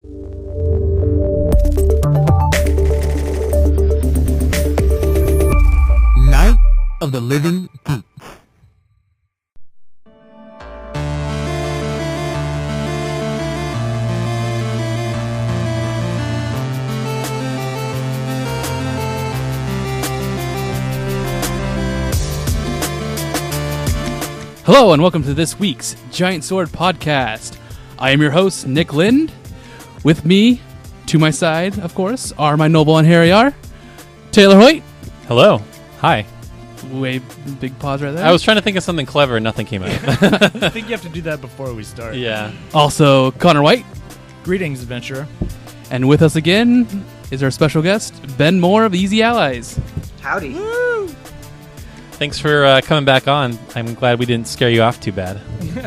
Night of the Living Geeks. Hello and welcome to this week's Giant Sword Podcast. I am your host, Nick Lind. With me, to my side, of course, are my noble and hairy are Taylor Hoyt. Hello. Hi. Wait, big pause right there. I was trying to think of something clever and nothing came out. I think you have to do that before we start. Yeah. Also, Connor White. Greetings, adventurer. And with us again is our special guest, Ben Moore of Easy Allies. Howdy. Woo! Thanks for coming back on. I'm glad we didn't scare you off too bad.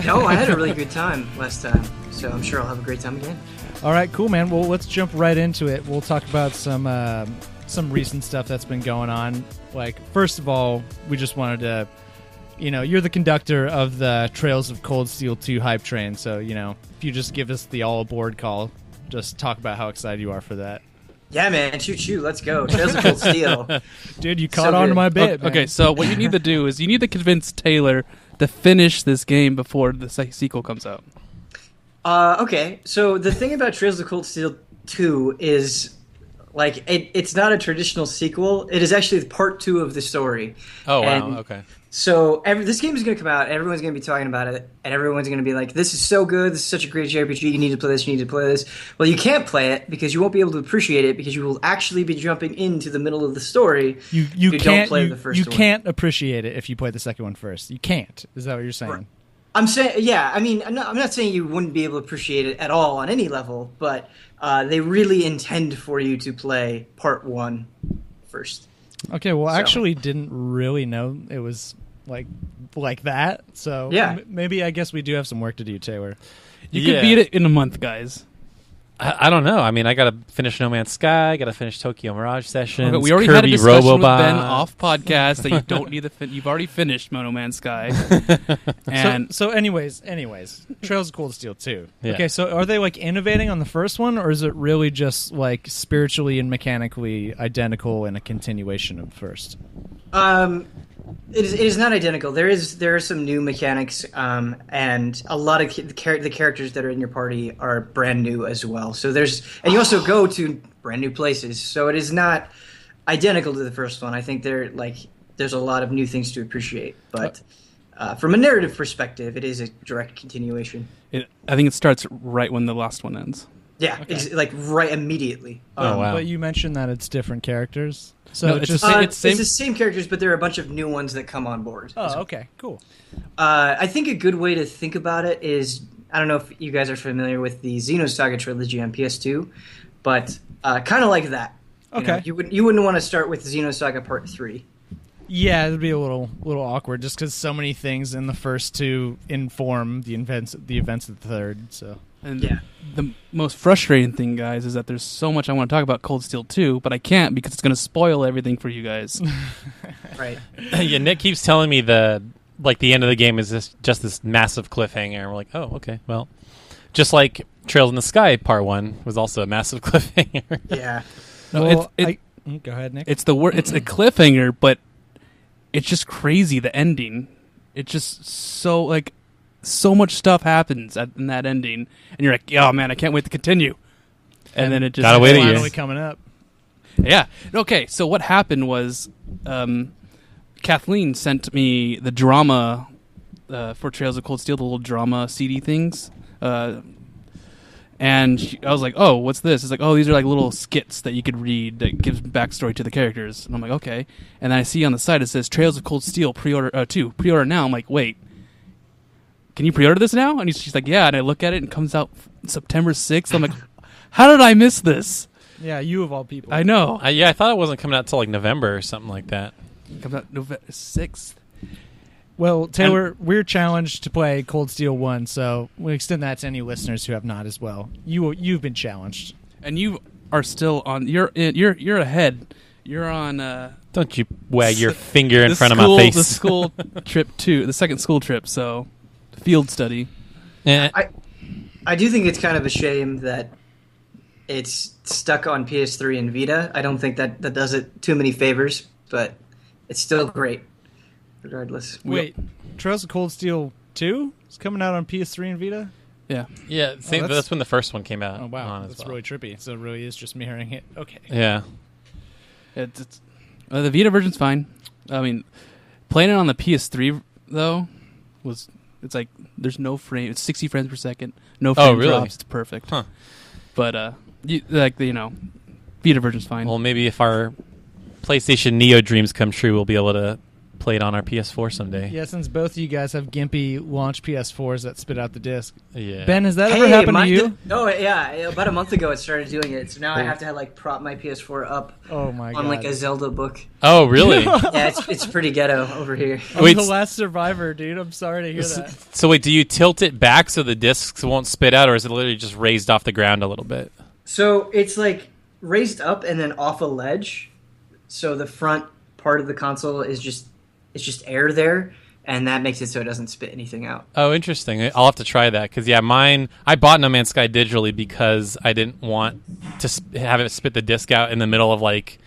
No, I had a really good time last time, so I'm sure I'll have a great time again. All right, cool, man. Well, let's jump right into it. We'll talk about some recent stuff that's been going on. Like, first of all, we just wanted to, you're the conductor of the Trails of Cold Steel 2 hype train, so, if you just give us the all aboard call, just talk about how excited you are for that. Yeah, man. Shoot. Let's go. Trails of Cold Steel. Dude, you caught on to my bit, man. Okay, so what you need to do is you need to convince Taylor to finish this game before the sequel comes out. Okay, so the thing about Trails of Cold Steel 2 is, like, it's not a traditional sequel. It is actually part 2 of the story. Oh, wow. And Okay. so this game is going to come out, and everyone's going to be talking about it, and everyone's going to be like, this is so good, this is such a great JRPG, you need to play this. Well, you can't play it because you won't be able to appreciate it because you will actually be jumping into the middle of the story. You if you can't don't play the first you one. can't appreciate it if you play the second one first. You can't. Is that what you're saying? I'm saying, yeah. I mean, I'm not saying you wouldn't be able to appreciate it at all on any level, but they really intend for you to play part 1 first. Okay, well, I So. actually didn't really know it was like that. So Yeah. maybe I guess we do have some work to do, Taylor. You could beat it in a month, guys. I don't know. I mean, I got to finish No Man's Sky. Got to finish Tokyo Mirage Sessions. Okay, we already Kirby had a discussion Robobot. with Ben off podcast that you don't need you've already finished No Man's Sky. And So anyways, Trails of Cold Steel 2. Yeah. Okay, so are they like innovating on the first one, or is it really just like spiritually and mechanically identical and a continuation of the first? It is not identical. There are some new mechanics, and a lot of the characters that are in your party are brand new as well. So and you also go to brand new places. So it is not identical to the first one. I think there's a lot of new things to appreciate, but from a narrative perspective, it is a direct continuation. I think it starts right when the last one ends. Yeah, like right immediately. Oh, wow. But you mentioned that it's different characters. So No, it's it's just it's the same characters, but there are a bunch of new ones that come on board. oh, okay, cool. I think a good way to think about it is, I don't know if you guys are familiar with the Xenosaga trilogy on PS2, but kind of like that. Okay. You wouldn't want to start with Xenosaga Part 3. Yeah, it'd be a little awkward just because so many things in the first two inform the events of the third. So. And Yeah. the most frustrating thing, guys, is that there's so much I want to talk about Cold Steel 2, but I can't because it's going to spoil everything for you guys. Right. Yeah, Nick keeps telling me the end of the game is just this massive cliffhanger. And we're like, oh, okay, well. Just like Trails in the Sky Part 1 was also a massive cliffhanger. Yeah. No, Well, it's go ahead, Nick. it's it's a cliffhanger, but it's just crazy, the ending. It's just so much stuff happens in that ending, and you're like, oh man, I can't wait to continue. And then it just gotta wait a year. finally coming up. Yeah. Okay. So what happened was, Kathleen sent me the drama for Trails of Cold Steel, the little drama CD things, and I was like, "Oh, what's this?" It's like, "Oh, these are like little skits that you could read that gives backstory to the characters." And I'm like, "Okay." And then I see on the side it says Trails of Cold Steel pre-order 2, pre-order now. I'm like, "Wait, can you pre-order this now?" And she's like, "Yeah." And I look at it and it comes out September 6th. I'm like, "How did I miss this?" Yeah, you of all people. I know. I thought it wasn't coming out till like November or something like that. It comes out November 6th. Well, Taylor, we're challenged to play Cold Steel 1, so we'll extend that to any listeners who have not as well. You've been challenged. And you are still on. You're ahead. You're on. Don't you wag your finger in the front school, of my face. The school trip too. The second school trip. So field study. Eh. I do think it's kind of a shame that it's stuck on PS3 and Vita. I don't think that does it too many favors, but it's still great regardless. Wait, Trails of Cold Steel 2 is coming out on PS3 and Vita? Yeah. Yeah, same, that's when the first one came out. Oh, wow. on as That's well. really trippy. So it really is just mirroring it. Okay. Yeah. It's the Vita version's fine. I mean, playing it on the PS3 though it's like there's no frame. It's 60 frames per second. No frame really? drops. It's perfect. Huh. But Vita version's fine. Well, maybe if our PlayStation Neo dreams come true, we'll be able to play it on our PS4 someday. Yeah, since both of you guys have gimpy launch PS4s that spit out the disc. Yeah. Ben, has that ever happened to you? Oh yeah, about a month ago it started doing it. So now I have to like prop my PS4 up Oh my god. on like a Zelda book. Oh, really? Yeah, it's pretty ghetto over here. I'm Wait, the last survivor, dude. I'm sorry to hear that. So wait, do you tilt it back so the discs won't spit out, or is it literally just raised off the ground a little bit? So it's like raised up and then off a ledge. So the front part of the console is just air there, and that makes it so it doesn't spit anything out. Oh, interesting. I'll have to try that because mine. I bought No Man's Sky digitally because I didn't want to have it spit the disc out in the middle of like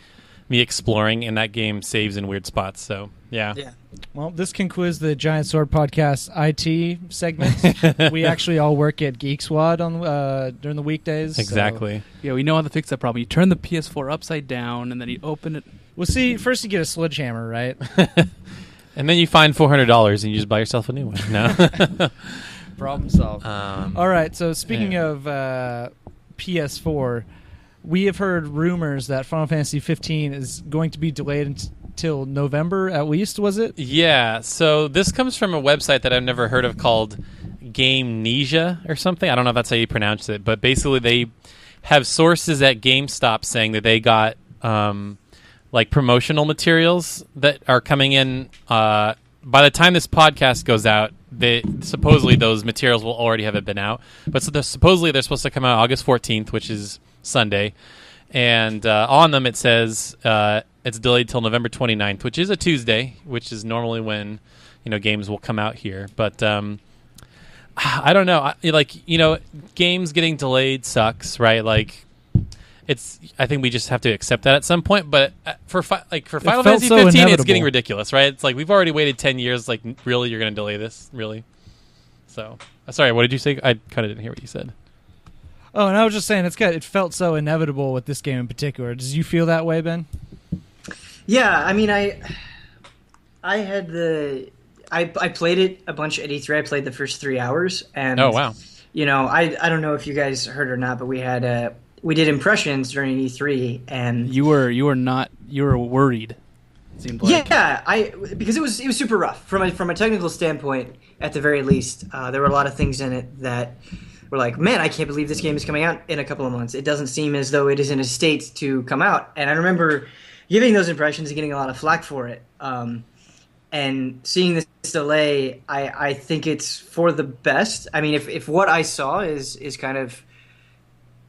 me exploring, and that game saves in weird spots. So yeah. Well, this concludes the Giant Sword Podcast IT segment. We actually all work at Geek Squad on during the weekdays. Exactly. Yeah, we know how to fix that problem. You turn the PS4 upside down, and then you open it. Well, see, first you get a sledgehammer, right? And then you find $400 and you just buy yourself a new one. No. Problem solved. All right, so speaking of PS4, we have heard rumors that Final Fantasy 15 is going to be delayed until November at least, was it? Yeah, so this comes from a website that I've never heard of called Gamenesia or something. I don't know if that's how you pronounce it, but basically they have sources at GameStop saying that they got like promotional materials that are coming in. By the time this podcast goes out, supposedly those materials will already have been out. But supposedly they're supposed to come out August 14th, which is Sunday. And on them it says it's delayed till November 29th, which is a Tuesday, which is normally when games will come out here. But I don't know. Games getting delayed sucks, right? Like, I think we just have to accept that at some point. But for Final Fantasy 15, it's getting ridiculous, right? It's like we've already waited 10 years. Like, really, you're going to delay this, really? So, sorry, what did you say? I kind of didn't hear what you said. Oh, and I was just saying it felt so inevitable with this game in particular. Did you feel that way, Ben? Yeah, I mean, I played it a bunch at E3. I played the first 3 hours, and oh wow, I don't know if you guys heard or not, but we did impressions during E3, and you were worried. It seemed like. Yeah, because it was super rough from a technical standpoint. At the very least, there were a lot of things in it that were like, man, I can't believe this game is coming out in a couple of months. It doesn't seem as though it is in a state to come out. And I remember giving those impressions and getting a lot of flack for it. And seeing this delay, I think it's for the best. I mean, if what I saw is kind of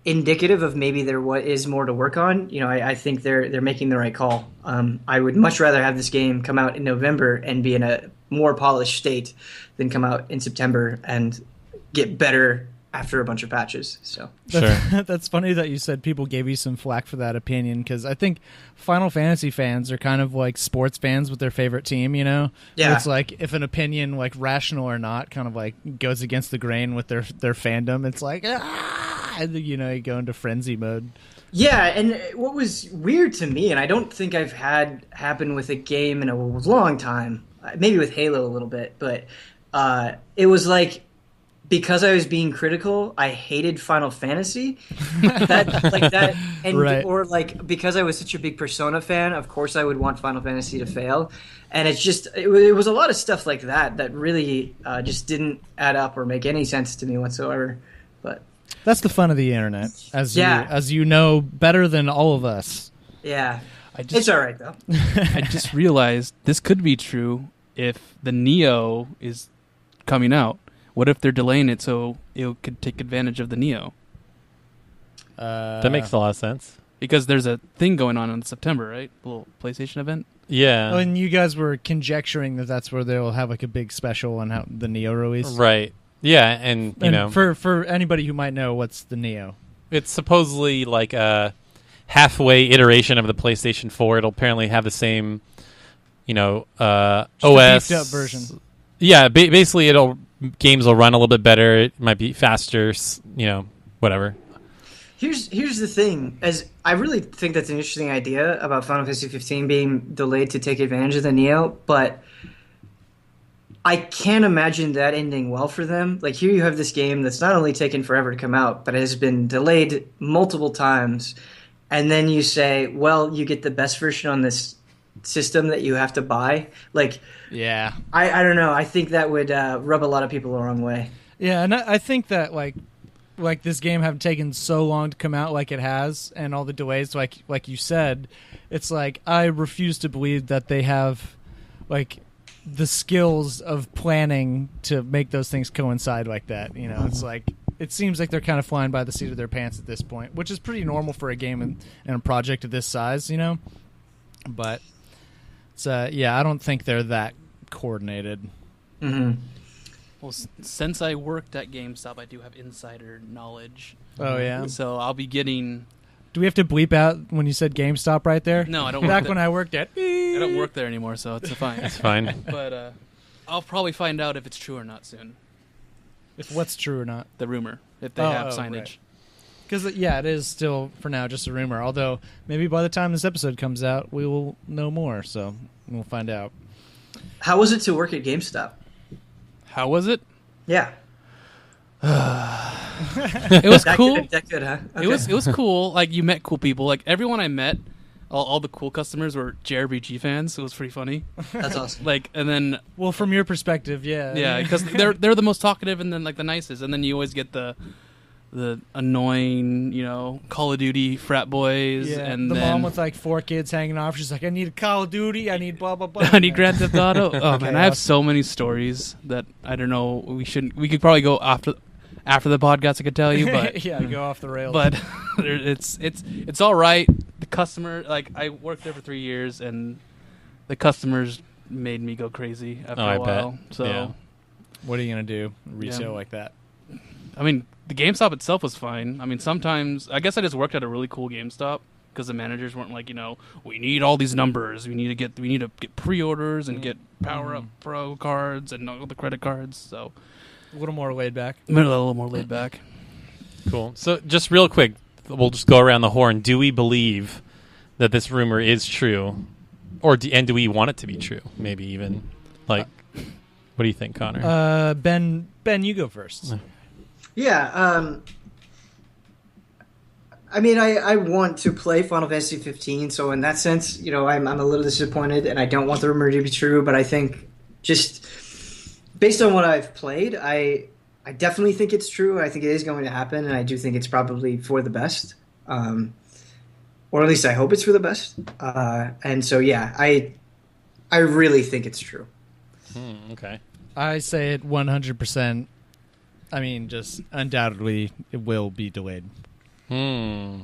indicative of maybe there is more to work on, I think they're making the right call. I would much rather have this game come out in November and be in a more polished state than come out in September and get better after a bunch of patches. So That's funny that you said people gave you some flack for that opinion, because I think Final Fantasy fans are kind of like sports fans with their favorite team, Yeah. Where it's like if an opinion, like rational or not, kind of like goes against the grain with their fandom, it's like, and, you go into frenzy mode. Yeah, and what was weird to me, and I don't think I've had happen with a game in a long time, maybe with Halo a little bit, but it was like, because I was being critical, I hated Final Fantasy. And right. Or like because I was such a big Persona fan, of course I would want Final Fantasy to fail. And it's just it was a lot of stuff like that really just didn't add up or make any sense to me whatsoever. But that's the fun of the internet, as you know better than all of us. Yeah, it's all right though. I just realized this could be true if the Neo is coming out. What if they're delaying it so it could take advantage of the Neo? That makes a lot of sense. Because there's a thing going on in September, right? A little PlayStation event. Yeah. Oh, and you guys were conjecturing that that's where they'll have like a big special on how the Neo release. Right. Yeah, and for anybody who might know, what's the Neo? It's supposedly like a halfway iteration of the PlayStation 4. It'll apparently have the same, OS. A beefed up version. Yeah, basically games will run a little bit better. It might be faster, whatever. Here's the thing, as I really think that's an interesting idea about Final Fantasy 15 being delayed to take advantage of the Neo, but I can't imagine that ending well for them. Like, here you have this game that's not only taken forever to come out, but has been delayed multiple times, and then you say, well, you get the best version on this system that you have to buy. Like, yeah, I don't know. I think that would rub a lot of people the wrong way. Yeah, and I think that like this game have taken so long to come out like it has, and all the delays, like you said, it's like I refuse to believe that they have like the skills of planning to make those things coincide like that. It's like it seems like they're kind of flying by the seat of their pants at this point, which is pretty normal for a game and a project of this size, But it's I don't think they're that coordinated. Mm-hmm. Well, since I worked at GameStop, I do have insider knowledge. Oh yeah. So I'll be getting. Do we have to bleep out when you said GameStop right there? No, I don't. Back when I worked at. I don't work there anymore, so it's fine. It's fine. But I'll probably find out if it's true or not soon. If what's true or not? The rumor, if they have signage. Because it is still for now just a rumor. Although maybe by the time this episode comes out, we will know more. So we'll find out. How was it to work at GameStop? How was it? Yeah. It was cool. That good, huh? Okay. It was cool. Like, you met cool people. Like, everyone I met, all the cool customers were JRPG fans. It was pretty funny. That's awesome. Like, and then well, from your perspective, yeah, because they're the most talkative and then like the nicest, and then you always get the annoying, Call of Duty frat boys, and the then mom with like 4 kids hanging off. She's like, I need a Call of Duty. I need blah blah blah. I need Grand Theft Auto. Oh man, I have Chaos. so many stories that I don't know. We could probably go after the podcast. I could tell you, but yeah, go off the rails. but it's all right. The customer, like, I worked there for 3 years, and the customers made me go crazy after a while. Bet. So, Yeah. What are you gonna do? Resale Yeah. like that? I mean, the GameStop itself was fine. I mean, sometimes I guess I just worked at a really cool GameStop because the managers weren't like, we need all these numbers. We need to get pre-orders and get Power Up Pro cards and all the credit cards. So A little more laid back. a little more laid back. Cool. So just real quick, we'll just go around the horn. Do we believe that this rumor is true, and do we want it to be true? Maybe even like, what do you think, Connor? Ben, you go first. Yeah, I mean, I want to play Final Fantasy 15, so in that sense, I'm a little disappointed, and I don't want the rumor to be true, but I think just based on what I've played, I definitely think it's true. I think it is going to happen, and I do think it's probably for the best, or at least I hope it's for the best. And so, yeah, I really think it's true. Okay. I say it 100%. I mean, just undoubtedly, it will be delayed. Yeah,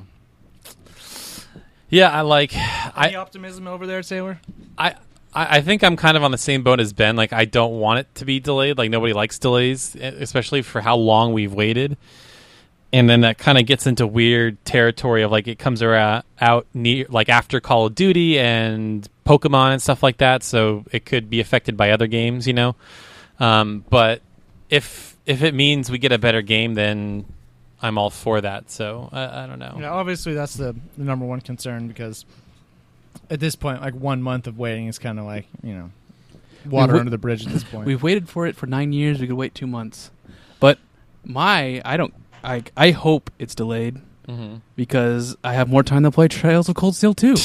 Any optimism over there, Taylor? I think I'm kind of on the same boat as Ben. Like, I don't want it to be delayed. Like, nobody likes delays, especially for how long we've waited. And then that kind of gets into weird territory of, like, it comes out near, like, after Call of Duty and Pokemon and stuff like that. So it could be affected by other games, But if it means we get a better game, then I'm all for that. So I don't know. Yeah, obviously that's the number one concern, because at this point, like 1 month of waiting is kind of like, water under the bridge at this point. We've waited for it for 9 years. We could wait 2 months, but I hope it's delayed because I have more time to play Trails of Cold Steel 2.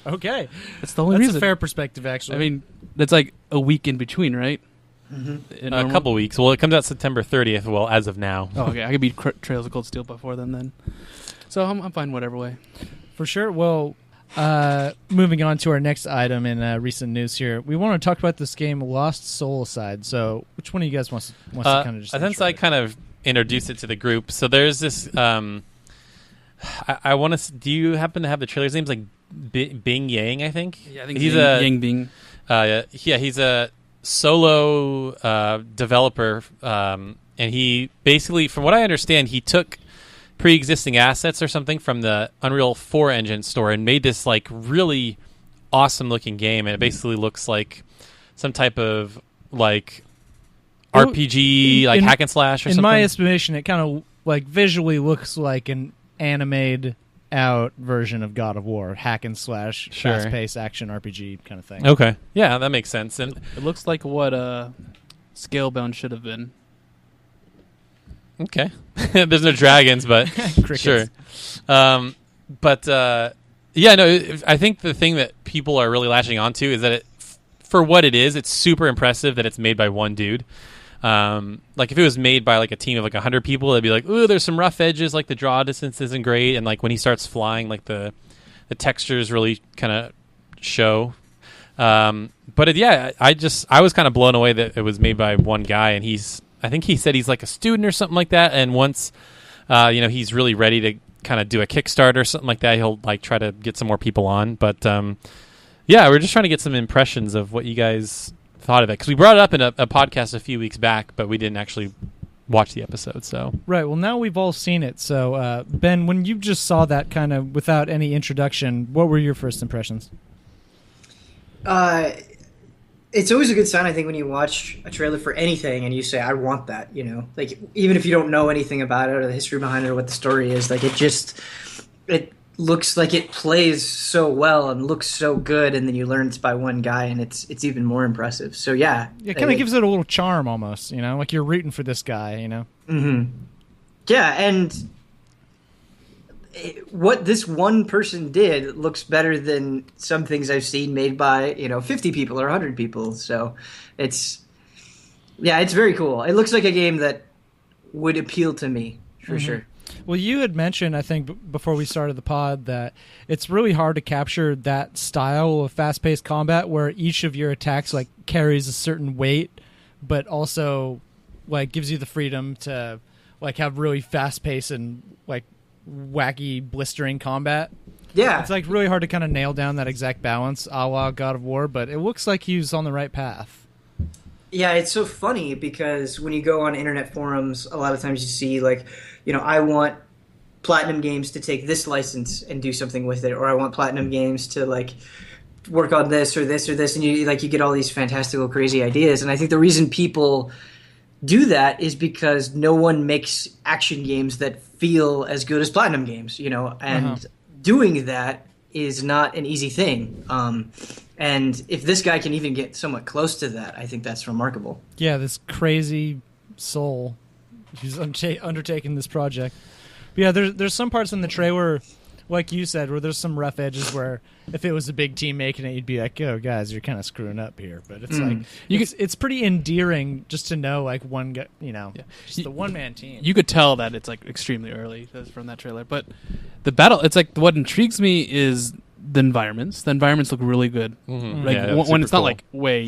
Okay, That's the only that's reason. a fair perspective, actually. I mean, that's like a week in between, right? A couple weeks. Well, it comes out September 30th. Well, as of now. Oh, okay. I could beat Trails of Cold Steel before then. So I'm fine whatever way. For sure. Well, moving on to our next item in recent news here, we want to talk about this game, Lost Soul Aside. So, which one of you guys wants to kind of just? Since I kind of introduced it to the group, so there's this. I want to. Do you happen to have the trailer's name's like Bing Yang? I think. Yeah, I think he's Yang Bing. He's a solo developer, and he basically, from what I understand, he took pre-existing assets or something from the Unreal 4 engine store and made this like really awesome looking game. And it basically looks like some type of like RPG, like hack and slash or something. In my estimation, it kind of like visually looks like an animated out version of God of War, hack and slash, Sure. fast-paced action RPG kind of thing. Okay. Yeah, that makes sense. And It looks like what Scalebound should have been. okay. There's no dragons, but Crickets. sure. Yeah, no, I think the thing that people are really latching onto is that for what it is, it's super impressive that it's made by one dude. Like if it was made by like a team of like 100 people, it'd be like, ooh, there's some rough edges, like the draw distance isn't great, and like when he starts flying, like the textures really kind of show. But I was kind of blown away that it was made by one guy, and I think he said he's like a student or something like that, and once he's really ready to kind of do a Kickstarter or something like that, he'll like try to get some more people on. But we're just trying to get some impressions of what you guys thought of it, because we brought it up in a podcast a few weeks back, but we didn't actually watch the episode. So Right. Well, now we've all seen it. So Ben, when you just saw that kind of without any introduction, what were your first impressions? It's always a good sign, I think, when you watch a trailer for anything and you say, I want that, like even if you don't know anything about it or the history behind it or what the story is, like it looks like it plays so well and looks so good, and then you learn it's by one guy, and it's even more impressive. So yeah, It kind of gives it a little charm almost, like you're rooting for this guy, Mm-hmm. Yeah, and what this one person did looks better than some things I've seen made by 50 people or 100 people. So it's very cool. It looks like a game that would appeal to me for sure. Well, you had mentioned, I think, before we started the pod, that it's really hard to capture that style of fast-paced combat where each of your attacks like carries a certain weight, but also like gives you the freedom to like have really fast-paced and like wacky, blistering combat. Yeah, It's like really hard to kind of nail down that exact balance, a la God of War, but it looks like he's on the right path. Yeah, it's so funny because when you go on internet forums, a lot of times you see like, I want Platinum Games to take this license and do something with it, or I want Platinum Games to like work on this or this or this, and you get all these fantastical, crazy ideas. And I think the reason people do that is because no one makes action games that feel as good as Platinum Games, and doing that is not an easy thing. And if this guy can even get somewhat close to that, I think that's remarkable. Yeah, this crazy soul who's undertaking this project. But yeah, there's some parts in the trailer, like you said, where there's some rough edges where if it was a big team making it, you'd be like, oh, guys, you're kind of screwing up here. But it's like, it's pretty endearing just to know, like, one guy, just the one-man team. You could tell that it's like extremely early from that trailer, but the battle, it's like what intrigues me is the environments. The environments look really good. Mm-hmm. Like Yeah, when it's not cool. like way,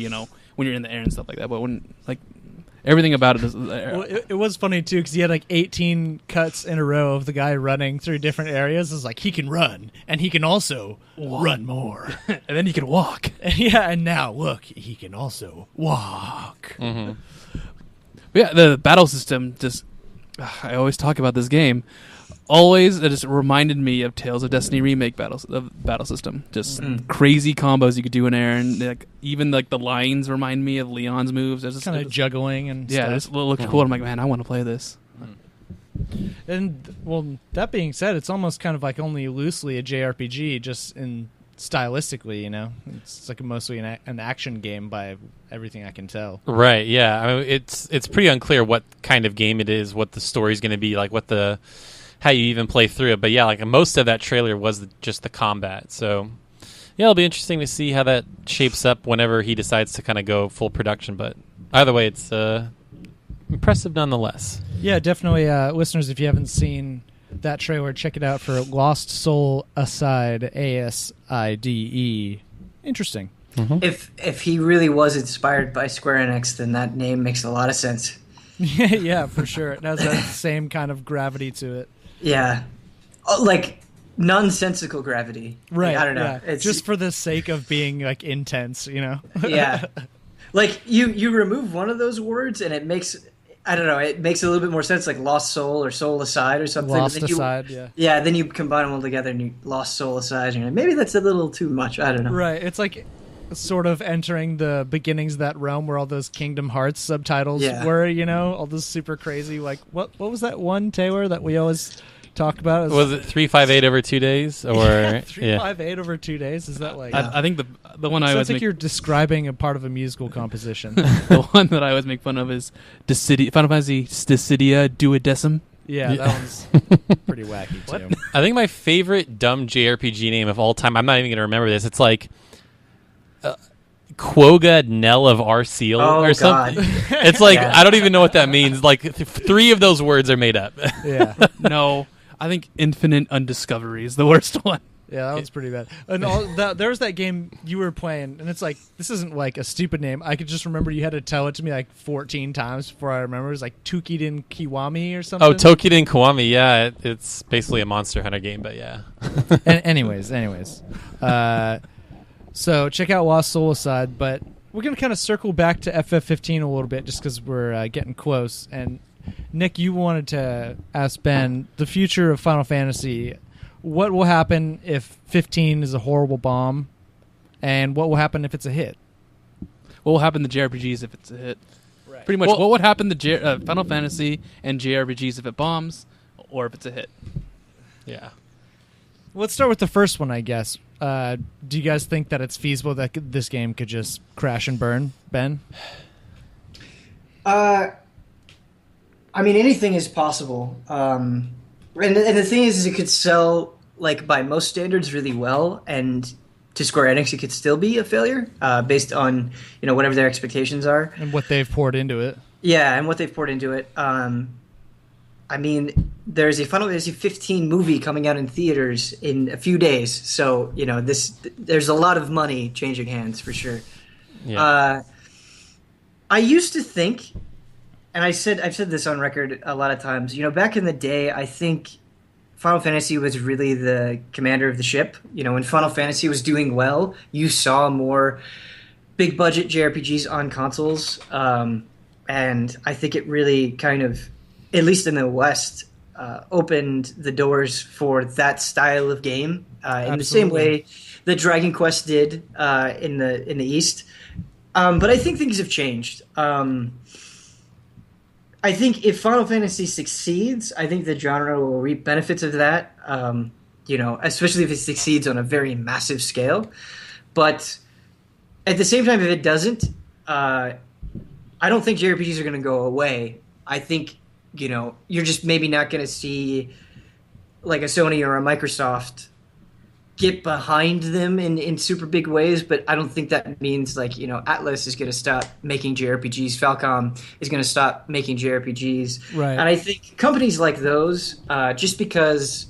when you're in the air and stuff like that, but when like everything about it is. Well, it was funny too because he had like 18 cuts in a row of the guy running through different areas. It's like he can run and he can also run more, and then you can walk. Yeah, and now look, he can also walk. Mm-hmm. Yeah, the battle system just. I always talk about this game. Always, it just reminded me of Tales of Destiny remake battle system. Just crazy combos you could do in air, and like, even like the lines remind me of Leon's moves. It's just Kind of juggling and yeah, stuff. it just looks cool. I'm like, man, I want to play this. And well, that being said, it's almost kind of like only loosely a JRPG, just in stylistically. It's like mostly an action game by everything I can tell. Right, yeah. I mean, it's pretty unclear what kind of game it is, what the story's going to be, like how you even play through it. But yeah, like most of that trailer was just the combat. So yeah, it'll be interesting to see how that shapes up whenever he decides to kind of go full production. But either way, it's impressive nonetheless. Yeah, definitely. Listeners, if you haven't seen that trailer, check it out for Lost Soul Aside, ASIDE. Interesting. If he really was inspired by Square Enix, then that name makes a lot of sense. Yeah, for sure. It has that same kind of gravity to it. Yeah, like nonsensical gravity. Right. Like, I don't know. Yeah. It's just for the sake of being like intense, yeah. Like you remove one of those words and it makes I don't know. It makes a little bit more sense, like Lost Soul or Soul Aside or something. Lost But then Aside, yeah. Yeah, then you combine them all together and you Lost Soul Aside. And you're like, maybe that's a little too much. I don't know. Right. It's like sort of entering the beginnings of that realm where all those Kingdom Hearts subtitles were, all those super crazy, like, what was that one, Taylor, that we always talk about? Was it 358 over 2 days? Or 358 over 2 days? Is that like... I think the one I sounds always like make, you're describing a part of a musical composition. the one that I always make fun of is Final Fantasy Dissidia Duodecim. Yeah, that one's pretty wacky, too. I think my favorite dumb JRPG name of all time, I'm not even going to remember this, it's like Quoga Nell of Arceal or something. It's like, I don't even know what that means. Like, 3 of those words are made up. Yeah. No, I think Infinite Undiscovery is the worst one. Yeah, that was pretty bad. And there was that game you were playing, and it's like, this isn't like a stupid name. I could just remember you had to tell it to me like 14 times before I remember. It was like Tukiden Kiwami or something. Oh, Tokiden Kiwami, yeah. It's basically a Monster Hunter game, but yeah. anyways. So check out Lost Soul Aside, but we're going to kind of circle back to FF15 a little bit just because we're getting close. And Nick, you wanted to ask Ben, the future of Final Fantasy, what will happen if 15 is a horrible bomb, and what will happen if it's a hit? What will happen to JRPGs if it's a hit? Right. Pretty much, what would happen to Final Fantasy and JRPGs if it bombs, or if it's a hit? Yeah. Let's start with the first one, I guess. Do you guys think that it's feasible that this game could just crash and burn, Ben? I mean, anything is possible. And the thing is it could sell, like, by most standards really well, and to Square Enix it could still be a failure based on, whatever their expectations are. And what they've poured into it. Yeah, and what they've poured into it. I mean, there's a Final Fantasy 15 movie coming out in theaters in a few days, so there's a lot of money changing hands for sure. Yeah. I used to think, and I've said this on record a lot of times. Back in the day, I think Final Fantasy was really the commander of the ship. When Final Fantasy was doing well, you saw more big budget JRPGs on consoles, and I think it really kind of, at least in the West, opened the doors for that style of game in the same way that Dragon Quest did in the East. But I think things have changed. I think if Final Fantasy succeeds, I think the genre will reap benefits of that. Especially if it succeeds on a very massive scale. But at the same time, if it doesn't, I don't think JRPGs are going to go away. I think you're just maybe not going to see like a Sony or a Microsoft get behind them in super big ways, but I don't think that means like, Atlas is going to stop making JRPGs, Falcom is going to stop making JRPGs. Right. And I think companies like those, just because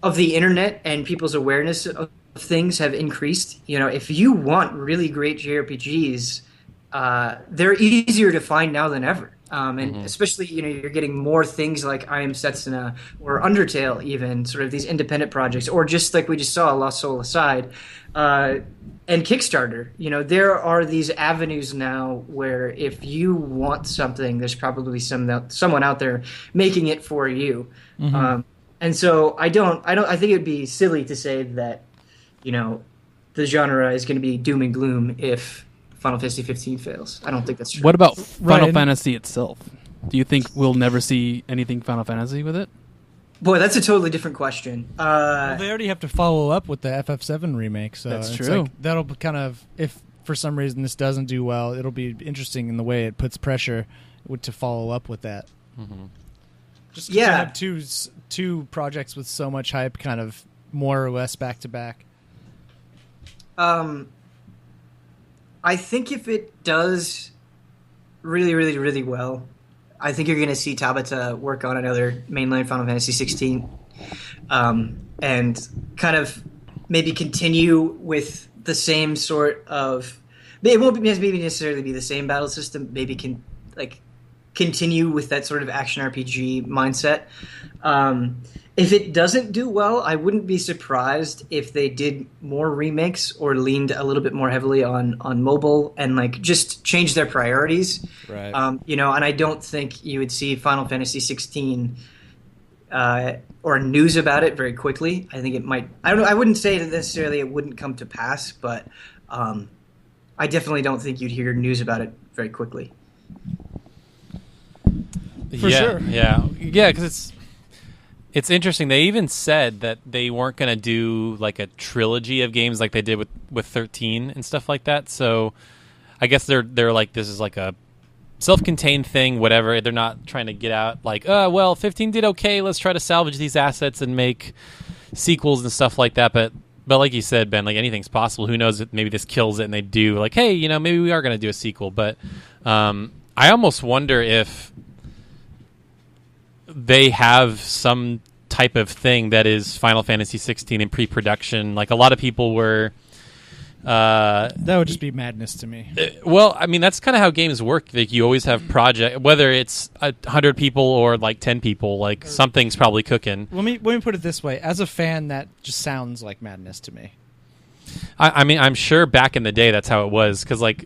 of the internet and people's awareness of things have increased, if you want really great JRPGs, they're easier to find now than ever. And especially, you're getting more things like I Am Setsuna or Undertale, even sort of these independent projects, or just like we just saw, Lost Soul Aside, and Kickstarter. There are these avenues now where if you want something, there's probably someone out there making it for you. And so I think it would be silly to say that, the genre is going to be doom and gloom if Final Fantasy 15 fails. I don't think that's true. What about Final Fantasy itself? Do you think we'll never see anything Final Fantasy with it? Boy, that's a totally different question. Well, they already have to follow up with the FF7 remake, so that's it's true. Like, that'll be kind of, if for some reason this doesn't do well, it'll be interesting in the way it puts pressure to follow up with that. Just 'cause you have two projects with so much hype, kind of more or less back to back. I think if it does really, really, really well, I think you're going to see Tabata work on another mainline Final Fantasy 16, and kind of maybe continue with the same sort of. It won't maybe necessarily be the same battle system. Maybe continue with that sort of action RPG mindset. If it doesn't do well, I wouldn't be surprised if they did more remakes or leaned a little bit more heavily on mobile and like just change their priorities. Right. And I don't think you would see Final Fantasy 16 or news about it very quickly. I think it might. I wouldn't say that necessarily it wouldn't come to pass, but I definitely don't think you'd hear news about it very quickly. For sure. Yeah, because it's interesting. They even said that they weren't going to do like a trilogy of games like they did with 13 and stuff like that. So I guess they're like, this is like a self-contained thing, whatever. They're not trying to get out like, well, 15 did okay, let's try to salvage these assets and make sequels and stuff like that. But like you said, Ben, like anything's possible. Who knows if maybe this kills it and they do like, hey, maybe we are going to do a sequel. But I almost wonder if they have some type of thing that is Final Fantasy 16 in pre-production. Like a lot of people were... that would just be madness to me. Well, I mean, that's kind of how games work. Like you always have project, whether it's 100 people or like 10 people, like something's probably cooking. Let me put it this way. As a fan, that just sounds like madness to me. I mean, I'm sure back in the day that's how it was, because like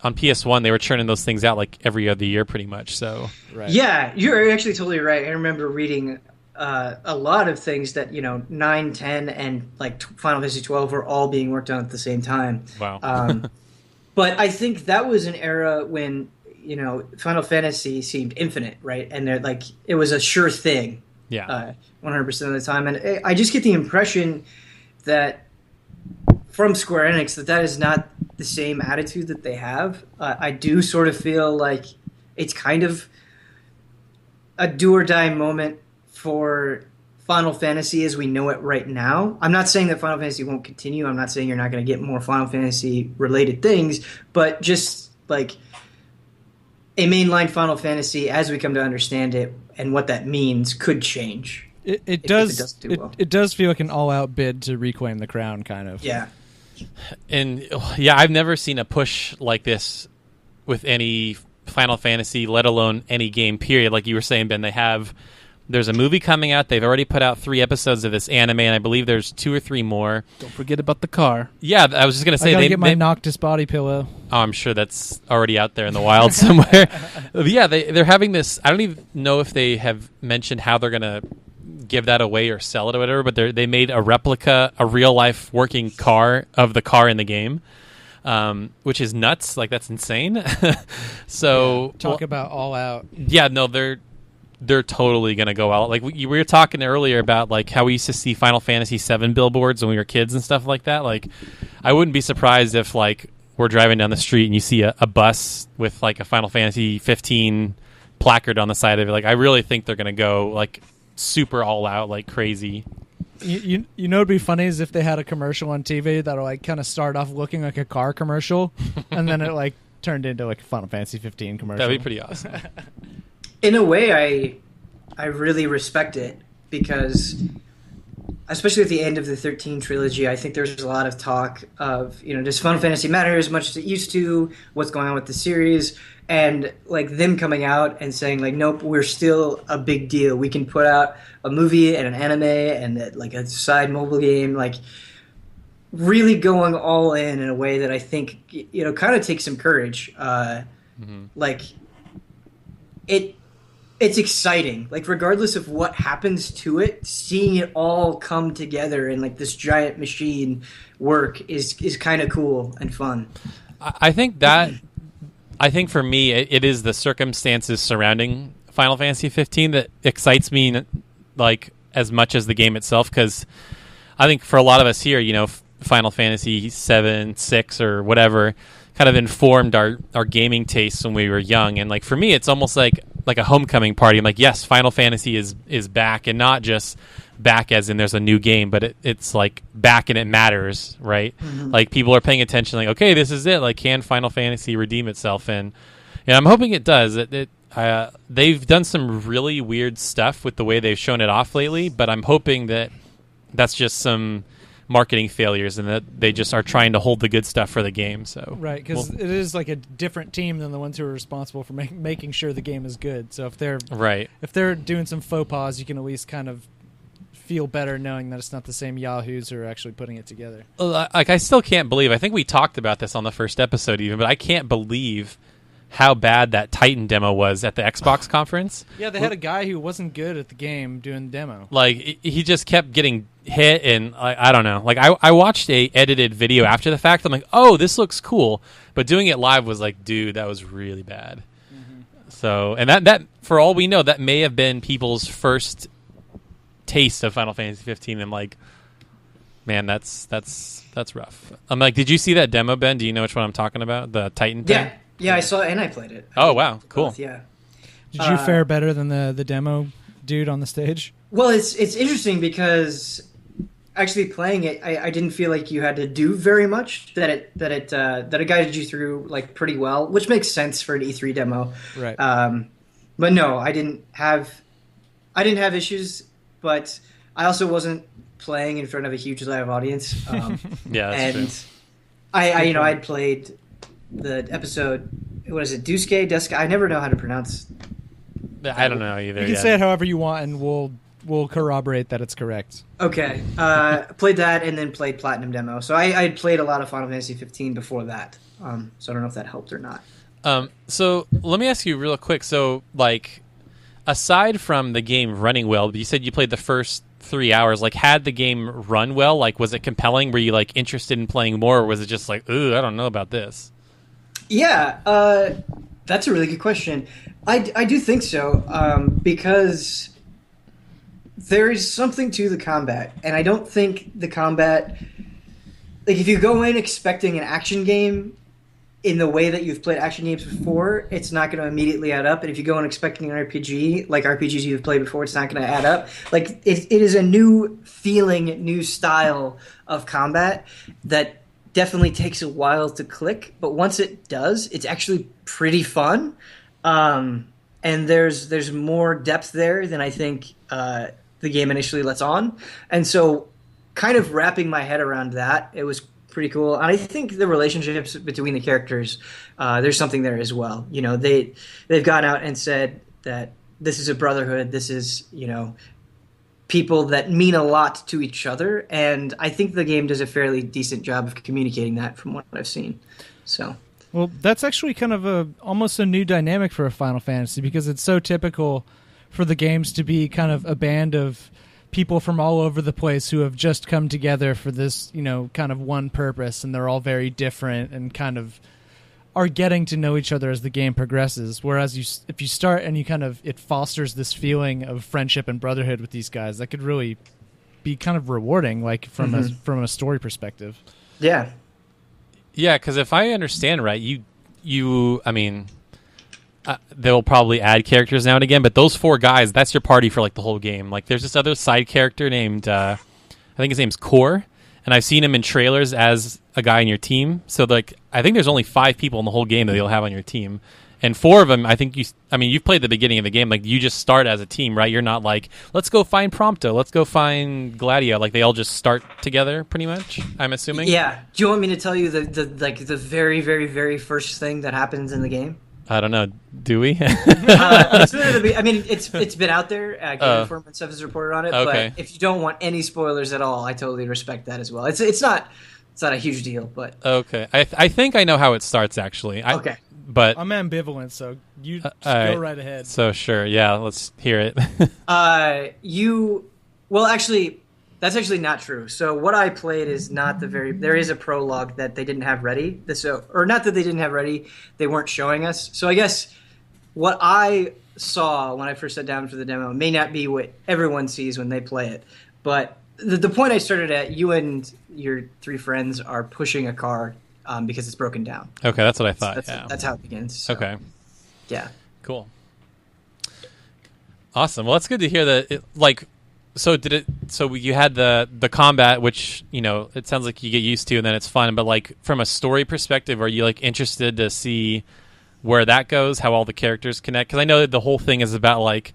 on PS1 they were churning those things out like every other year pretty much. So right. Yeah, you're actually totally right. I remember reading a lot of things that 9, 10, and like Final Fantasy 12 were all being worked on at the same time. Wow. But I think that was an era when Final Fantasy seemed infinite, right? And they're like it was a sure thing. Yeah. 100% of the time, and I just get the impression that from Square Enix that is not the same attitude that they have. I do sort of feel like it's kind of a do or die moment for Final Fantasy as we know it right now. I'm not saying that Final Fantasy won't continue. I'm not saying you're not going to get more Final Fantasy related things, but just like a mainline Final Fantasy as we come to understand it and what that means could change. It does feel like an all-out bid to reclaim the crown, kind of. Yeah. And yeah, I've never seen a push like this with any Final Fantasy, let alone any game, period. Like you were saying, Ben, there's a movie coming out. They've already put out 3 episodes of this anime, and I believe there's 2 or 3 more. Don't forget about the car. Yeah, I was just going to say... I gotta get my Noctis body pillow. Oh, I'm sure that's already out there in the wild somewhere. Yeah, they're having this... I don't even know if they have mentioned how they're going to give that away or sell it or whatever, but they made a replica, a real-life working car of the car in the game, which is nuts. Like, that's insane. So... Talk about all out. Yeah, no, they're totally going to go out. Like we were talking earlier about like how we used to see Final Fantasy 7 billboards when we were kids and stuff like that. Like I wouldn't be surprised if like we're driving down the street and you see a bus with like a Final Fantasy 15 placard on the side of it. Like I really think they're going to go like super all out, like crazy. You know what'd be funny is if they had a commercial on TV that'll like kind of start off looking like a car commercial and then it like turned into like a Final Fantasy 15 commercial. That'd be pretty awesome. In a way, I really respect it because, especially at the end of the 13 trilogy, I think there's a lot of talk of, does Final Fantasy matter as much as it used to? What's going on with the series? And like them coming out and saying like, nope, we're still a big deal. We can put out a movie and an anime and like a side mobile game, like really going all in a way that I think kind of takes some courage. Like it's exciting. Like regardless of what happens to it, seeing it all come together and like this giant machine work is kind of cool and fun. I think for me, it is the circumstances surrounding Final Fantasy 15 that excites me like as much as the game itself. Because I think for a lot of us here, Final Fantasy 7, 6, or whatever kind of informed our gaming tastes when we were young. And like for me, it's almost like a homecoming party. I'm like, yes, Final Fantasy is back, and not just back as in there's a new game, but it's like back and it matters, right? Mm-hmm. Like people are paying attention, like, okay, this is it. Like, can Final Fantasy redeem itself? And I'm hoping it does. They've done some really weird stuff with the way they've shown it off lately, but I'm hoping that that's just some marketing failures, and that they just are trying to hold the good stuff for the game. So Right, because it is like a different team than the ones who are responsible for making sure the game is good. So if they're doing some faux pas, you can at least kind of feel better knowing that it's not the same yahoos who are actually putting it together. Like, I still can't believe, I think we talked about this on the first episode even, but I can't believe how bad that Titan demo was at the Xbox conference. Yeah, they had a guy who wasn't good at the game doing the demo. Like, he just kept getting hit, and I don't know. Like, I watched a edited video after the fact. I'm like, oh, this looks cool. But doing it live was like, dude, that was really bad. Mm-hmm. So, and that for all we know, that may have been people's first taste of Final Fantasy 15. I'm like, man, that's rough. I'm like, did you see that demo, Ben? Do you know which one I'm talking about? The Titan thing? Yeah, I saw it and I played it. Oh, wow, cool. Both, yeah. Did you fare better than the demo dude on the stage? Well, it's interesting because actually playing it, I didn't feel like you had to do very much. That it guided you through like pretty well, which makes sense for an E3 demo. Right. But no, I didn't have issues, but I also wasn't playing in front of a huge live audience. Yeah, that's and true. I'd played the episode. What is it? Duske? I never know how to pronounce. I don't know either. You can say it however you want, and we'll corroborate that it's correct. Okay. Played that and then played Platinum Demo. So I had played a lot of Final Fantasy 15 before that. So I don't know if that helped or not. So let me ask you real quick. So, like, aside from the game running well, you said you played the first 3 hours. Like, had the game run well? Like, was it compelling? Were you, like, interested in playing more? Or was it just like, ooh, I don't know about this? Yeah, that's a really good question. I do think so, because there is something to the combat, and I don't think the combat, like, if you go in expecting an action game in the way that you've played action games before, it's not going to immediately add up. And if you go in expecting an RPG, like RPGs you've played before, it's not going to add up. Like, it is a new feeling, new style of combat that definitely takes a while to click, but once it does, it's actually pretty fun. And there's more depth there than I think the game initially lets on. And so kind of wrapping my head around that, it was pretty cool. And I think the relationships between the characters, there's something there as well. You know, they've gone out and said that this is a brotherhood. This is, you know, people that mean a lot to each other. And I think the game does a fairly decent job of communicating that from what I've seen. So... Well, that's actually kind of almost a new dynamic for a Final Fantasy, because it's so typical for the games to be kind of a band of people from all over the place who have just come together for this, you know, kind of one purpose, and they're all very different and kind of are getting to know each other as the game progresses. Whereas if you start and it fosters this feeling of friendship and brotherhood with these guys, that could really be kind of rewarding, like from a story perspective. Yeah. Yeah, because if I understand right, I mean, they'll probably add characters now and again, but those 4 guys, that's your party for like the whole game. Like, there's this other side character named, I think his name's Core, and I've seen him in trailers as a guy on your team. So, like, I think there's only 5 people in the whole game that you'll have on your team. And 4 of them, I think you've played the beginning of the game. Like, you just start as a team, right? You're not like, let's go find Prompto, let's go find Gladio. Like, they all just start together, pretty much, I'm assuming. Yeah. Do you want me to tell you the very, very, very first thing that happens in the game? I don't know. Do we? It's been out there. Game Informer and stuff has reported on it. Okay. But if you don't want any spoilers at all, I totally respect that as well. It's not a huge deal, but okay. I think I know how it starts, actually. Okay. But I'm ambivalent, so you just go right ahead. So sure, yeah, let's hear it. That's actually not true. So what I played is not there is a prologue that they didn't have ready. Or not that they didn't have ready, they weren't showing us. So I guess what I saw when I first sat down for the demo may not be what everyone sees when they play it. But the point I started at, you and your 3 friends are pushing a car because it's broken down. Okay, that's what I thought. That's how it begins. So, okay. Yeah. Cool. Awesome. Well, that's good to hear that. So you had the combat, which, you know, it sounds like you get used to and then it's fun. But, like, from a story perspective, are you, like, interested to see where that goes, how all the characters connect? Because I know that the whole thing is about, like,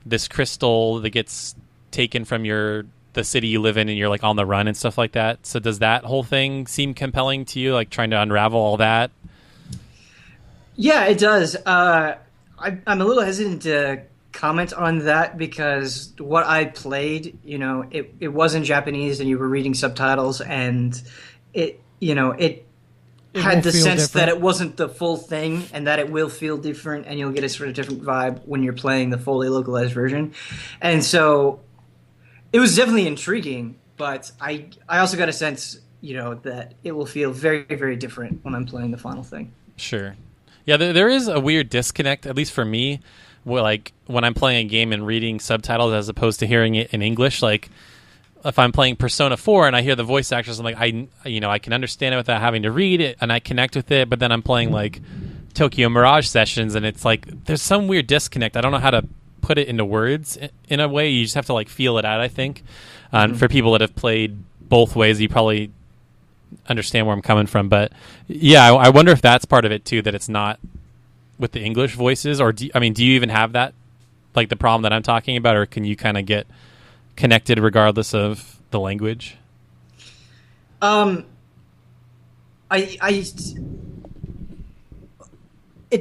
this crystal that gets taken from the the city you live in and you're like on the run and stuff like that. So does that whole thing seem compelling to you, like trying to unravel all that? Yeah, it does. I'm a little hesitant to comment on that because what I played, it was in Japanese and you were reading subtitles, and it had the sense that it wasn't the full thing and that it will feel different and you'll get a sort of different vibe when you're playing the fully localized version. And so it was definitely intriguing, but I also got a sense, that it will feel very, very different when I'm playing the final thing. Sure. Yeah, there is a weird disconnect, at least for me, where, like, when I'm playing a game and reading subtitles as opposed to hearing it in English. Like, if I'm playing Persona 4 and I hear the voice actors, I'm like, I can understand it without having to read it, and I connect with it. But then I'm playing, like, Tokyo Mirage Sessions, and it's like there's some weird disconnect. I don't know how to put it into words in a way. You just have to, like, feel it out, I think. For people that have played both ways, you probably understand where I'm coming from. But yeah, I wonder if that's part of it too, that it's not with the English voices, or do you even have that, like, the problem that I'm talking about, or can you kind of get connected regardless of the language? It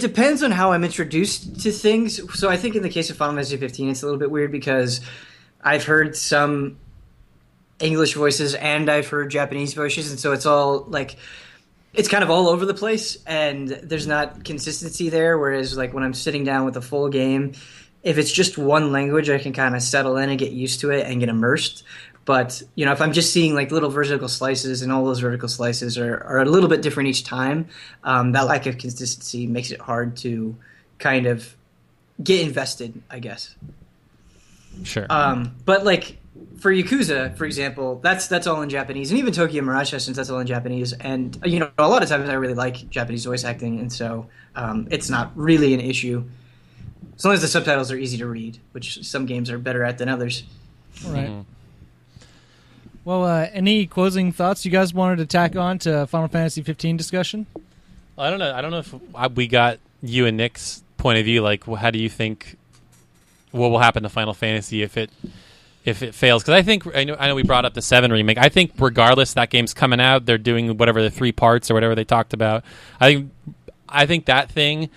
depends on how I'm introduced to things. So I think in the case of Final Fantasy 15, it's a little bit weird because I've heard some English voices and I've heard Japanese voices, and so it's all like it's kind of all over the place and there's not consistency there. Whereas like when I'm sitting down with a full game, if it's just one language, I can kind of settle in and get used to it and get immersed. But if I'm just seeing like little vertical slices, and all those vertical slices are a little bit different each time, that lack of consistency makes it hard to kind of get invested, I guess. Sure. But like for Yakuza, for example, that's all in Japanese, and even Tokyo Mirage Sessions, that's all in Japanese. And a lot of times I really like Japanese voice acting, and so it's not really an issue as long as the subtitles are easy to read, which some games are better at than others. All right. Mm-hmm. Well, any closing thoughts you guys wanted to tack on to Final Fantasy 15 discussion? I don't know if we got you and Nick's point of view. Like, how do you think what will happen to Final Fantasy if it fails? Because I know we brought up the 7 remake. I think regardless that game's coming out, they're doing whatever the 3 parts or whatever they talked about. I think that thing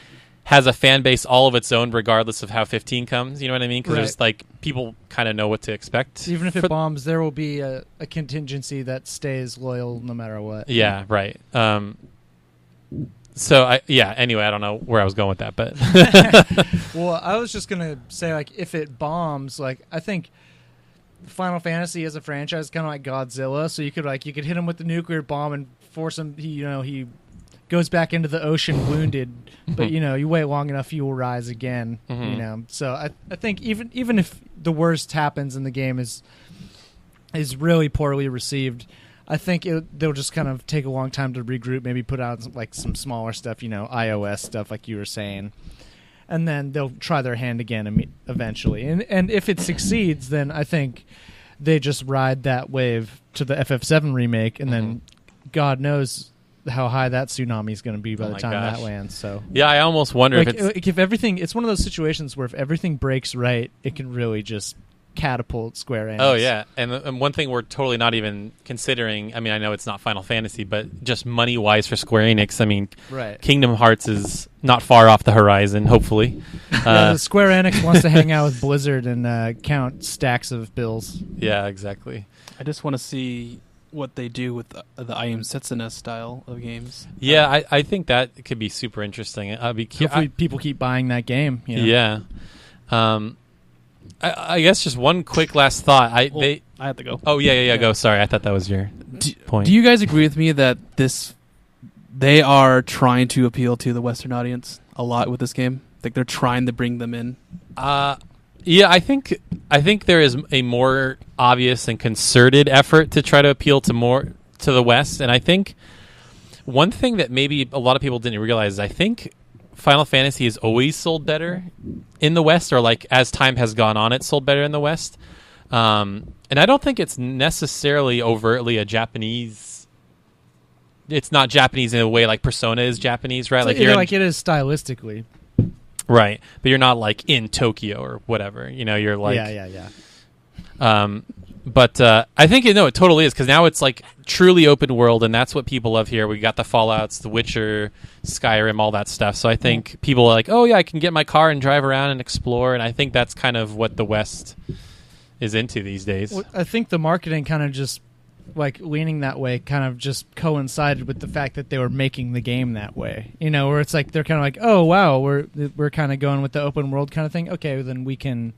has a fan base all of its own, regardless of how 15 comes. You know what I mean? Because there's like people kind of know what to expect. Even if it bombs, there will be a contingency that stays loyal no matter what. Yeah, right. Anyway, I don't know where I was going with that, but well, I was just gonna say, like, if it bombs, like, I think Final Fantasy as a franchise is kind of like Godzilla. So you could hit him with the nuclear bomb and force him. He goes back into the ocean wounded, but you wait long enough, you will rise again. So I think even if the worst happens and the game is really poorly received, I think they'll just kind of take a long time to regroup, maybe put out some smaller stuff, iOS stuff like you were saying, and then they'll try their hand again eventually. And if it succeeds, then I think they just ride that wave to the FF7 remake, and then God knows how high that tsunami is going to be by the time that lands. So yeah, I almost wonder if everything. It's one of those situations where if everything breaks right, it can really just catapult Square Enix. Oh yeah, and one thing we're totally not even considering. I mean, I know it's not Final Fantasy, but just money wise for Square Enix. I mean, right. Kingdom Hearts is not far off the horizon. Hopefully, Square Enix wants to hang out with Blizzard and count stacks of bills. Yeah, exactly. I just want to see what they do with the I Am Setsuna style of games. Yeah, I think that could be super interesting. Hopefully people keep buying that game. Yeah. I guess just one quick last thought. I have to go. Oh yeah. Go. Sorry, I thought that was your point. Do you guys agree with me that they are trying to appeal to the Western audience a lot with this game? Like they're trying to bring them in. Yeah, I think there is a more obvious and concerted effort to try to appeal to the West, and I think one thing that maybe a lot of people didn't realize is I think Final Fantasy has always sold better in the West, or like as time has gone on, it's sold better in the West. And I don't think it's necessarily overtly a Japanese. It's not Japanese in a way like Persona is Japanese, right? It is stylistically. Right, but you're not like in Tokyo or whatever. You're like yeah. But I think it totally is, because now it's like truly open world, and that's what people love here. We got the Fallouts, The Witcher, Skyrim, all that stuff. So I think people are like, oh yeah, I can get my car and drive around and explore, and I think that's kind of what the West is into these days. Well, I think the marketing kind of just like leaning that way kind of just coincided with the fact that they were making the game that way. Where it's like they're kind of like, oh wow, we're kind of going with the open world kind of thing. Okay, well, then we can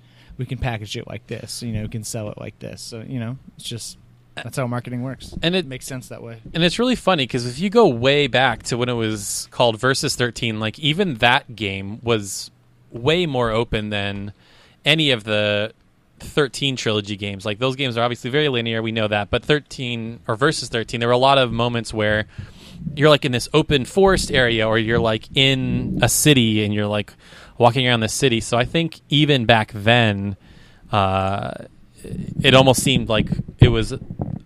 package it like this, we can sell it like this. So, it's just, that's how marketing works. And it makes sense that way. And it's really funny because if you go way back to when it was called Versus 13, like even that game was way more open than any of the 13 trilogy games. Like those games are obviously very linear, we know that, but 13 or Versus 13, there were a lot of moments where you're like in this open forest area, or you're like in a city and you're like walking around the city. So I think even back then, it almost seemed like it was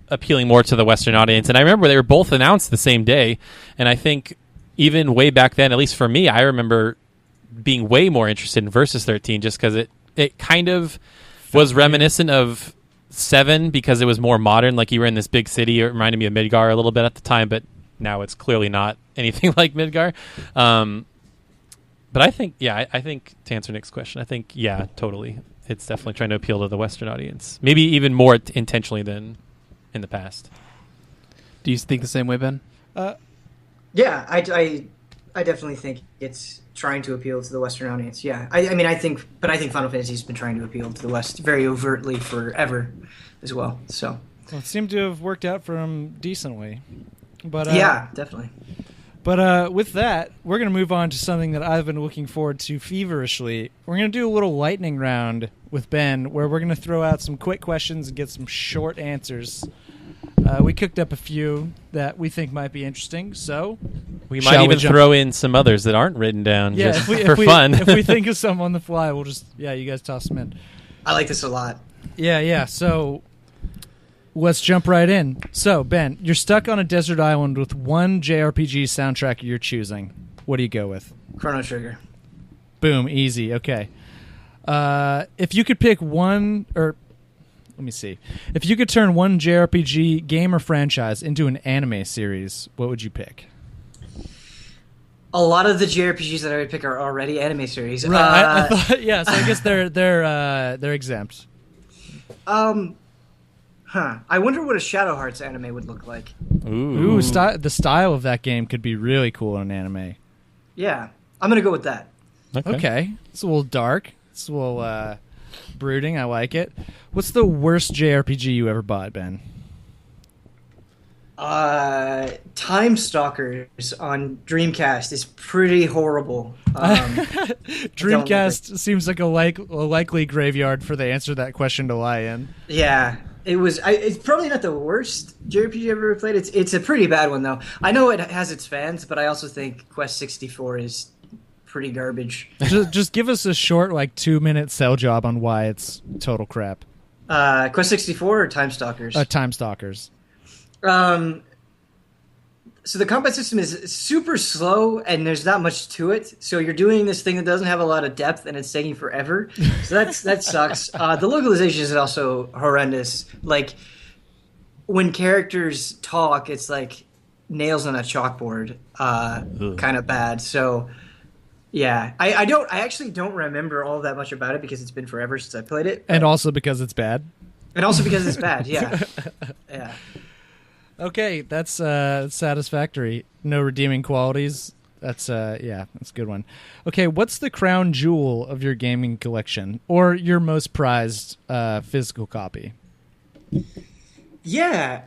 appealing more to the Western audience. And I remember they were both announced the same day. And I think even way back then, at least for me, I remember being way more interested in Versus 13 just because it kind of was reminiscent of 7 because it was more modern. Like you were in this big city. It reminded me of Midgar a little bit at the time, but now it's clearly not anything like Midgar. But I think, I think to answer Nick's question, I think, totally. It's definitely trying to appeal to the Western audience. Maybe even more intentionally than in the past. Do you think the same way, Ben? Yeah, I definitely think it's trying to appeal to the Western audience. Yeah, I think Final Fantasy's been trying to appeal to the West very overtly forever as well. So it seemed to have worked out for him decently. But yeah, definitely. But with that, we're going to move on to something that I've been looking forward to feverishly. We're going to do a little lightning round with Ben, where we're going to throw out some quick questions and get some short answers. We cooked up a few that we think might be interesting, so we might even throw in some others that aren't written down just for fun. If we think of some on the fly, we'll just, you guys toss them in. I like this a lot. Yeah, so let's jump right in. So, Ben, you're stuck on a desert island with one JRPG soundtrack you're choosing. What do you go with? Chrono Trigger. Boom, easy. Okay. If you could pick one, or let me see. If you could turn one JRPG game or franchise into an anime series, what would you pick? A lot of the JRPGs that I would pick are already anime series. Right. I thought, so I guess they're exempt. I wonder what a Shadow Hearts anime would look like. Ooh, the style of that game could be really cool in an anime. Yeah, I'm gonna go with that. Okay. It's a little dark. It's a little brooding. I like it. What's the worst JRPG you ever bought, Ben? Time Stalkers on Dreamcast is pretty horrible. Dreamcast seems like a likely graveyard for the answer to that question to lie in. Yeah. It's probably not the worst JRPG I've ever played. It's a pretty bad one, though. I know it has its fans, but I also think Quest 64 is pretty garbage. Just give us a short, 2-minute sell job on why it's total crap. Quest 64 or Time Stalkers? Time Stalkers. So the combat system is super slow, and there's not much to it. So you're doing this thing that doesn't have a lot of depth, and it's taking forever. So that sucks. The localization is also horrendous. Like, when characters talk, it's like nails on a chalkboard, kind of bad. So, yeah, I actually don't remember all that much about it because it's been forever since I played it. And also because it's bad. Yeah. Yeah. Okay, that's satisfactory. No redeeming qualities. That's a good one. Okay, what's the crown jewel of your gaming collection, or your most prized physical copy? Yeah,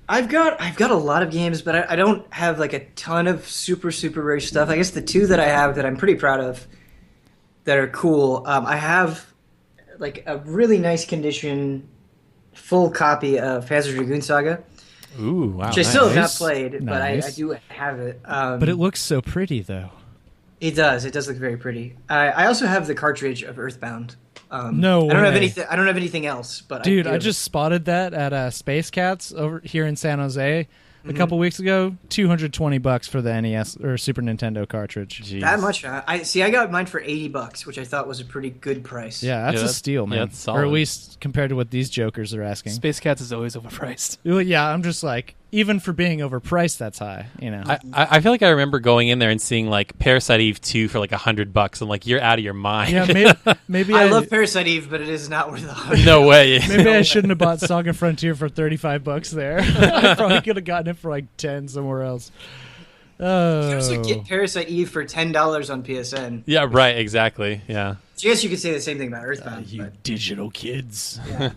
I've got a lot of games, but I don't have a ton of super rare stuff. I guess the two that I have that I'm pretty proud of that are cool. I have a really nice condition full copy of Panzer Dragoon Saga. Ooh, wow. Which I still have not played, Nice. but I do have it. But it looks so pretty, though. It does. It does look very pretty. I also have the cartridge of Earthbound. No way. I don't have anything else. But Dude, I just spotted that at Space Cats over here in San Jose. a couple weeks ago, $220 for the NES or Super Nintendo cartridge. Jeez. That much? I got mine for $80, which I thought was a pretty good price. Yeah, that's a steal, man. Yeah, that's or solid. at least compared to what these jokers are asking. Space Cats is always overpriced. Well, yeah, I'm just like, even for being overpriced, that's high. You know. I feel like I remember going in there and seeing like Parasite Eve 2 for like $100. I'm like, you're out of your mind. Yeah, maybe I love Parasite Eve, but it is not worth $100. No way. Maybe I shouldn't have bought Saga Frontier for $35 there. I probably could have gotten it for like 10 somewhere else. Oh. You also get Parasite Eve for $10 on PSN. Yeah, right. Exactly. Yeah. So I guess you could say the same thing about Earthbound. You digital kids. yeah.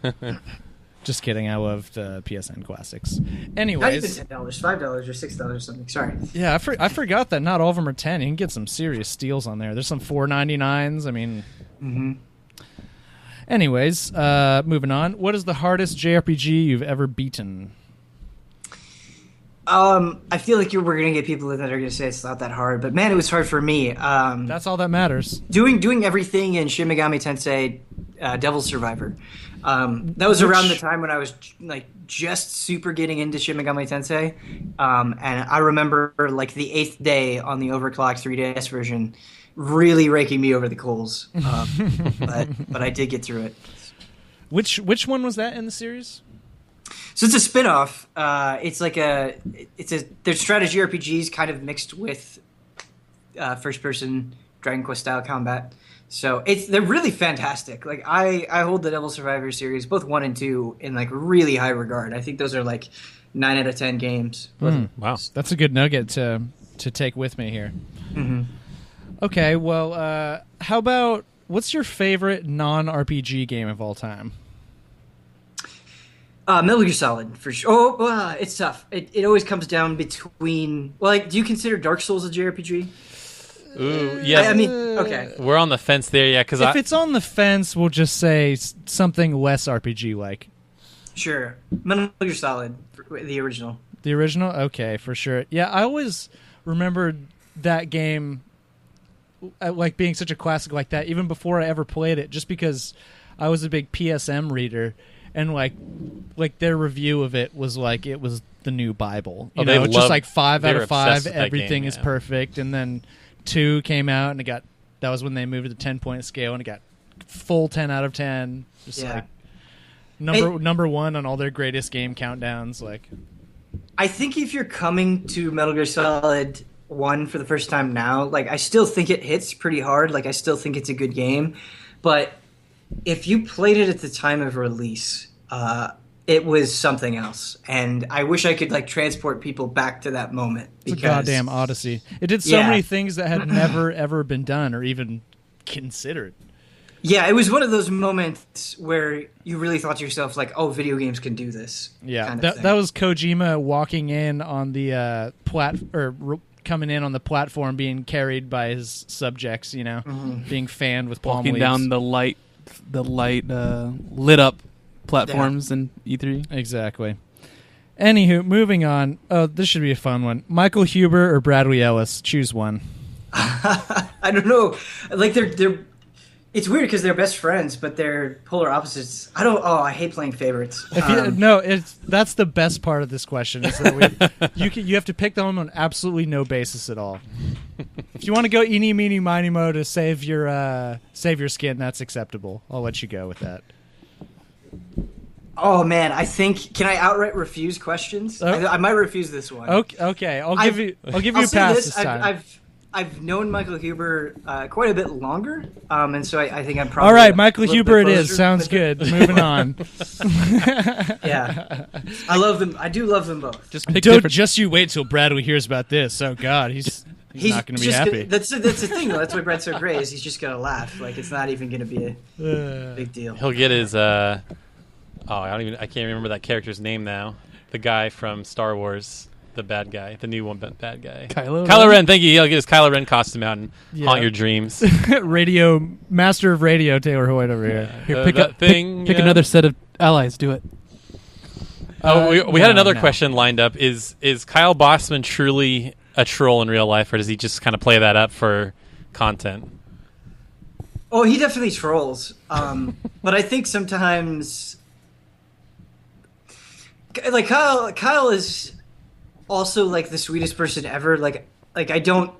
Just kidding. I loved PSN classics. Not even Anyways, $10, $5 or $6 or something. Sorry. yeah, I forgot that not all of them are 10. You can get some serious steals on there. There's some $4.99s. I mean, anyways, moving on. What is the hardest JRPG you've ever beaten? I feel like we're gonna get people that are gonna say it's not that hard, but man, it was hard for me. That's all that matters. Doing everything in Shin Megami Tensei, Devil Survivor. That was around the time when I was like just super getting into Shin Megami Tensei, and I remember like the 8th day on the overclocked 3DS version, really raking me over the coals. But I did get through it. Which one was that in the series? So it's a spin-off. It's like they're strategy RPGs kind of mixed with first-person Dragon Quest style combat. So they're really fantastic. Like I hold the Devil Survivor series, both 1 and 2, in like really high regard. I think those are like 9 out of 10 games. Wow. That's a good nugget to take with me here. Mm-hmm. Okay, well, how about what's your favorite non-RPG game of all time? Metal Gear Solid for sure. Oh, it's tough. It always comes down between. Well, like, do you consider Dark Souls a JRPG? Ooh, yeah. I mean, okay. We're on the fence there, yeah. Because If it's on the fence, we'll just say something less RPG-like. Sure. Metal Gear Solid, the original. The original? Okay, for sure. Yeah, I always remembered that game like being such a classic like that, even before I ever played it, just because I was a big PSM reader, and like their review of it was like it was the new Bible. You know, it's just like 5 out of 5, everything is perfect, and then 2 came out, and that was when they moved to the 10-point scale, and it got full 10 out of 10. Just like number 1 on all their greatest game countdowns. Like, I think if you're coming to Metal Gear Solid 1 for the first time now, like, I still think it hits pretty hard. Like, I still think it's a good game, but if you played it at the time of release, it was something else, and I wish I could like transport people back to that moment. It's a goddamn odyssey. It did so many things that had never ever been done or even considered. Yeah, it was one of those moments where you really thought to yourself, like, "Oh, video games can do this." Yeah, kind of that was Kojima walking in on the coming in on the platform, being carried by his subjects. You know, being fanned with palm walking leaves. down the light lit up platforms in E3. Exactly. Anywho, moving on. Oh, this should be a fun one. Michael Huber or Bradley Ellis? Choose one. I don't know. Like they're. It's weird because they're best friends, but they're polar opposites. I hate playing favorites. That's the best part of this question. Is that you have to pick them on absolutely no basis at all. If you want to go eeny, meeny, miny, mo to save your skin, that's acceptable. I'll let you go with that. Oh man, I think can I outright refuse questions? I might refuse this one. Okay. I'll give you a pass this time. I've known Michael Huber quite a bit longer, and so I think I'm probably all right. Michael Huber, it is. Sounds good. Moving on. Yeah, I love them. I do love them both. Just you wait till Bradley hears about this. Oh God, he's not going to be happy. That's the thing, though. That's why Brad's so great. Is he's just going to laugh. Like it's not even going to be a big deal. He'll get his. I can't remember that character's name now. The guy from Star Wars. The bad guy, the new one, bad guy. Kylo Ren, thank you. He'll get his Kylo Ren costume out and haunt your dreams. Master of radio, Taylor Hoyt over here. Here, pick another set of allies. Do it. We had another question lined up. Is Kyle Bossman truly a troll in real life, or does he just kind of play that up for content? Oh, he definitely trolls. But I think sometimes, like Kyle is. also like the sweetest person ever. Like I don't.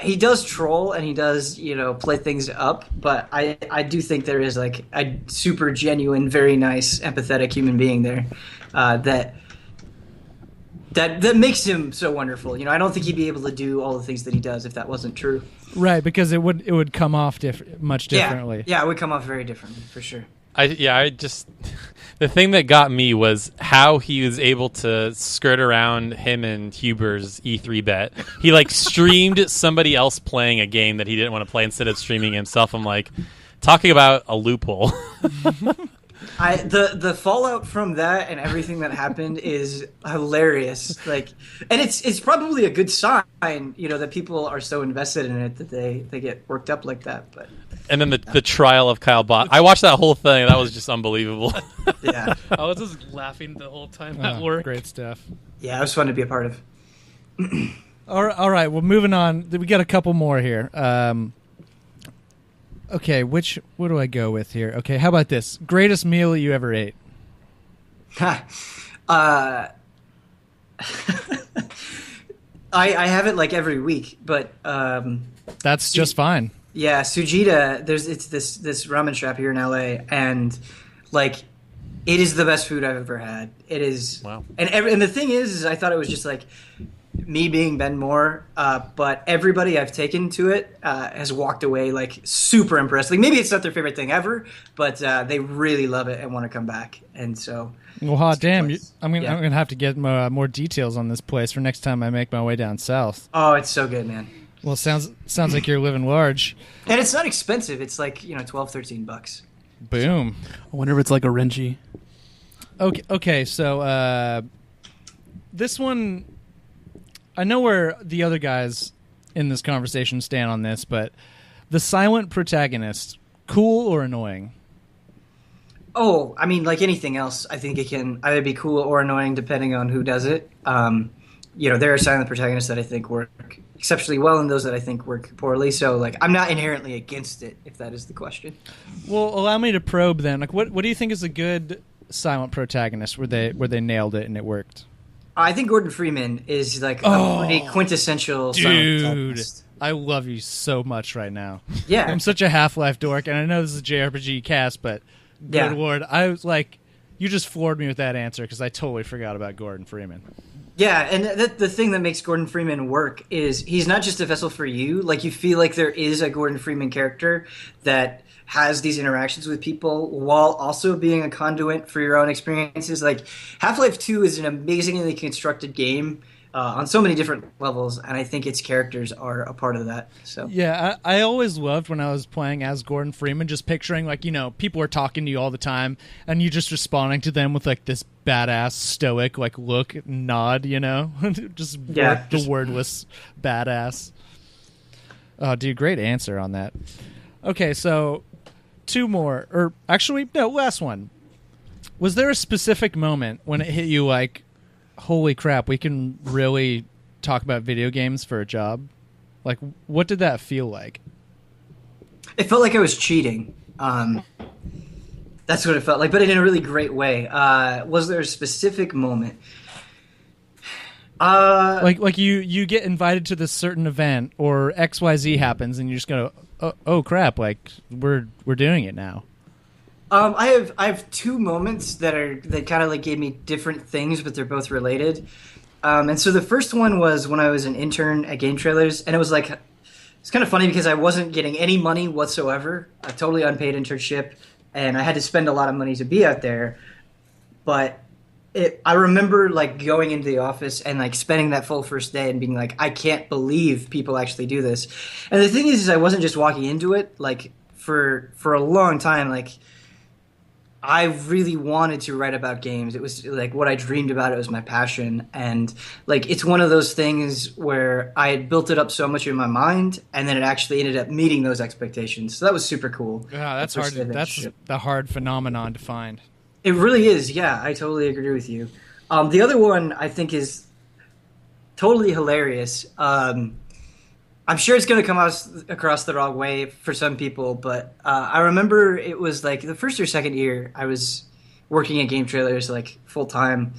He does troll and he does, play things up, but I do think there is like a super genuine, very nice, empathetic human being there that makes him so wonderful. I don't think he'd be able to do all the things that he does if that wasn't true. Right, because it would come off much differently. Yeah, it would come off very differently for sure. The thing that got me was how he was able to skirt around him and Huber's E3 bet. He like streamed somebody else playing a game that he didn't want to play instead of streaming himself. I'm like, talking about a loophole. The fallout from that and everything that happened is hilarious. Like, and it's probably a good sign, that people are so invested in it that they get worked up like that. But and then the trial of Kyle Bott. I watched that whole thing. That was just unbelievable. Yeah, I was just laughing the whole time at work. Great stuff. Yeah, it was fun to be a part of. All right. Well, moving on. We got a couple more here. Okay, what do I go with here? Okay, how about this? Greatest meal you ever ate? I have it like every week, but that's just fine. Yeah, Sujita. It's this ramen shop here in LA, and like it is the best food I've ever had. It is. Wow. And the thing is I thought it was just like me being Ben Moore, but everybody I've taken to it has walked away like super impressed. Like maybe it's not their favorite thing ever, but they really love it and want to come back. And so, well, hot damn! I'm gonna have to get more details on this place for next time I make my way down south. Oh, it's so good, man. Well, sounds like you're living large. And it's not expensive. It's like $12-13. Boom. I wonder if it's like a Renji. Okay. So this one. I know where the other guys in this conversation stand on this, but the silent protagonist, cool or annoying? Oh, I mean, like anything else, I think it can either be cool or annoying depending on who does it. There are silent protagonists that I think work exceptionally well and those that I think work poorly. So, like, I'm not inherently against it, if that is the question. Well, allow me to probe then. Like, what do you think is a good silent protagonist where they nailed it and it worked? I think Gordon Freeman is like a pretty quintessential silent protagonist. I love you so much right now. Yeah. I'm such a Half-Life dork, and I know this is a JRPG cast, but good Lord, I was like, you just floored me with that answer because I totally forgot about Gordon Freeman. Yeah, and the thing that makes Gordon Freeman work is he's not just a vessel for you. Like, you feel like there is a Gordon Freeman character that has these interactions with people while also being a conduit for your own experiences. Like, Half-Life 2 is an amazingly constructed game on so many different levels, and I think its characters are a part of that. So yeah, I always loved when I was playing as Gordon Freeman, just picturing like, people are talking to you all the time, and you just responding to them with like this badass stoic like look, nod, the wordless badass. Oh, dude, great answer on that. Okay, so two more, or actually, no, last one. Was there a specific moment when it hit you like, holy crap, we can really talk about video games for a job? Like, what did that feel like? It felt like I was cheating. That's what it felt like, but in a really great way. Was there a specific moment? Like you get invited to this certain event, or XYZ happens, and you just go, oh crap! Like we're doing it now. I have two moments that kind of like gave me different things, but they're both related. And so the first one was when I was an intern at Game Trailers, and it was like it's kind of funny because I wasn't getting any money whatsoever, a totally unpaid internship, and I had to spend a lot of money to be out there. But I remember like going into the office and like spending that full first day and being like, I can't believe people actually do this. And the thing is I wasn't just walking into it. Like for a long time, like I really wanted to write about games. It was like what I dreamed about. It was my passion. And like, it's one of those things where I had built it up so much in my mind, and then it actually ended up meeting those expectations. So that was super cool. Yeah, that's hard. That's the hard phenomenon to find. It really is. Yeah, I totally agree with you. The other one I think is totally hilarious. I'm sure it's going to come across the wrong way for some people, but I remember it was like the first or second year I was working at Game Trailers like full time,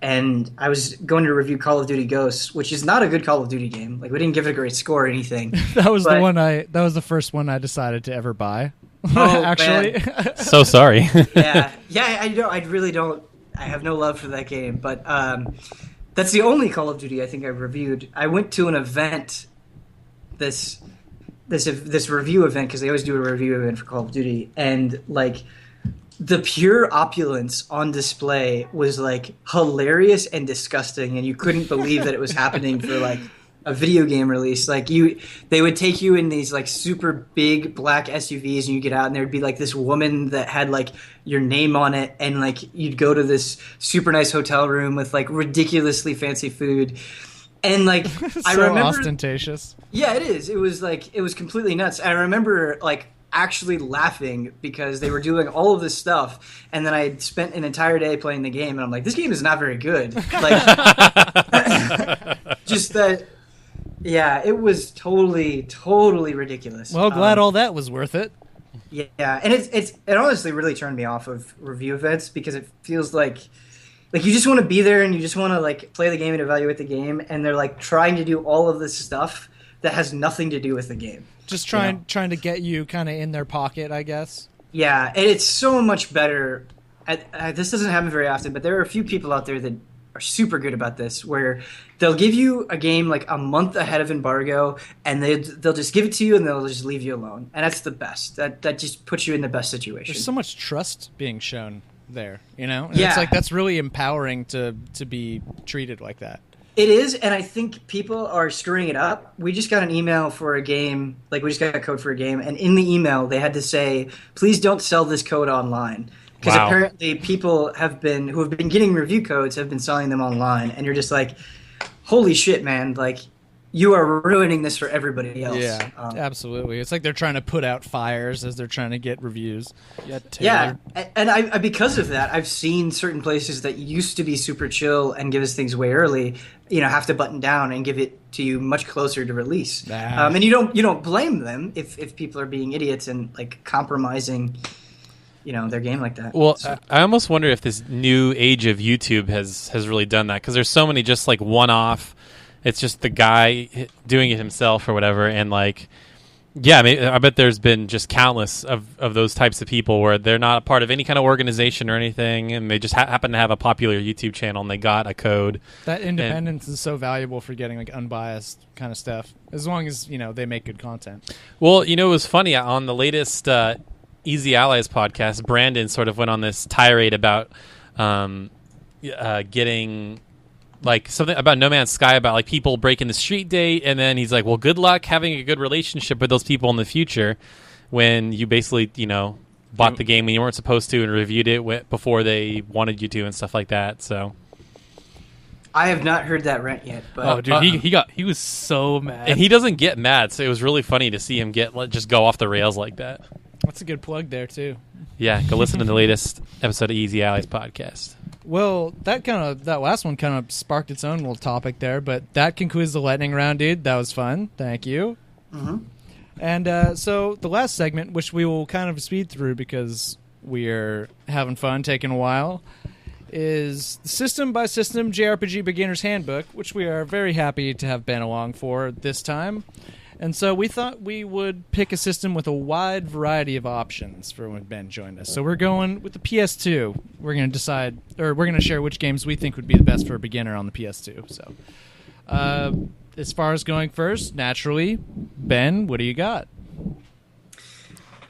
and I was going to review Call of Duty Ghosts, which is not a good Call of Duty game. Like, we didn't give it a great score or anything. That was the first one I decided to ever buy. Oh, actually. So sorry. yeah, I really don't. I have no love for that game, but that's the only Call of Duty I think I've reviewed. I went to an event, this review event, because they always do a review event for Call of Duty, and like the pure opulence on display was like hilarious and disgusting, and you couldn't believe that it was happening for like a video game release. Like they would take you in these like super big black SUVs, and you get out, and there'd be like this woman that had like your name on it, and like you'd go to this super nice hotel room with like ridiculously fancy food, and like I remember ostentatious. Yeah, it is. It was completely nuts. I remember like actually laughing because they were doing all of this stuff, and then I spent an entire day playing the game, and I'm like, this game is not very good. Like, just that. Yeah, it was totally ridiculous. Well, glad all that was worth it. Yeah, and it honestly really turned me off of review events, because it feels like you just want to be there and you just want to like play the game and evaluate the game, and they're like trying to do all of this stuff that has nothing to do with the game. Just trying to get you kind of in their pocket, I guess. Yeah, and it's so much better. This doesn't happen very often, but there are a few people out there that are super good about this, where they'll give you a game like a month ahead of embargo, and they'll just give it to you, and they'll just leave you alone. And that's the best. That just puts you in the best situation. There's so much trust being shown there, you know? And yeah. It's like that's really empowering to be treated like that. It is, and I think people are screwing it up. We just got an email for a game, like we just got a code for a game, and in the email they had to say, please don't sell this code online. Because apparently people who have been getting review codes have been selling them online, and you're just like, holy shit, man! Like, you are ruining this for everybody else. Yeah, absolutely. It's like they're trying to put out fires as they're trying to get reviews. Yeah, and I because of that, I've seen certain places that used to be super chill and give us things way early, have to button down and give it to you much closer to release. And you don't blame them if people are being idiots and like compromising their game like that. Well, I almost wonder if this new age of YouTube has really done that, because there's so many just like one-off. It's just the guy doing it himself or whatever, and like, yeah, I bet there's been just countless of those types of people where they're not a part of any kind of organization or anything, and they just happen to have a popular YouTube channel, and they got a code. That independence is so valuable for getting like unbiased kind of stuff, as long as they make good content. Well, it was funny on the latest Easy Allies podcast, Brandon sort of went on this tirade about getting like something about No Man's Sky, about like people breaking the street date, and then he's like, well, good luck having a good relationship with those people in the future when you basically bought the game when you weren't supposed to and reviewed it before they wanted you to and stuff like that. So I have not heard that rant yet, but oh dude, he was so mad, and he doesn't get mad, so it was really funny to see him just go off the rails like that. That's a good plug there too. Yeah, go listen to the latest episode of Easy Allies podcast. Well, that last one kind of sparked its own little topic there, but that concludes the lightning round, dude. That was fun. Thank you. Mm-hmm. And so the last segment, which we will kind of speed through because we're having fun, taking a while, is the System by System JRPG Beginner's Handbook, which we are very happy to have Ben along for this time. And so we thought we would pick a system with a wide variety of options for when Ben joined us. So we're going with the PS2. We're going to decide, or we're going to share which games we think would be the best for a beginner on the PS2. So as far as going first, naturally, Ben, what do you got?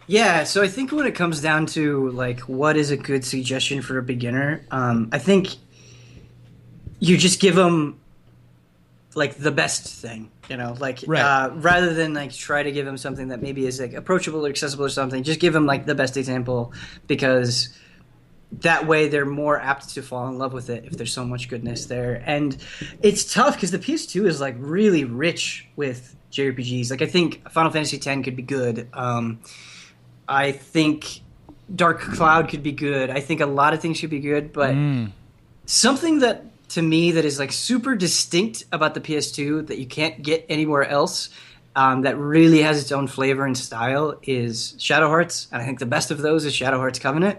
Yeah, so I think when it comes down to like what is a good suggestion for a beginner, I think you just give them like the best thing, right. Rather than like try to give them something that maybe is like approachable or accessible or something, just give them like the best example, because that way they're more apt to fall in love with it if there's so much goodness there. And it's tough because the PS2 is like really rich with JRPGs. Like I think Final Fantasy X could be good. I think Dark Cloud could be good. I think a lot of things should be good, but something that to me that is like super distinct about the PS2 that you can't get anywhere else, that really has its own flavor and style, is Shadow Hearts. And I think the best of those is Shadow Hearts Covenant.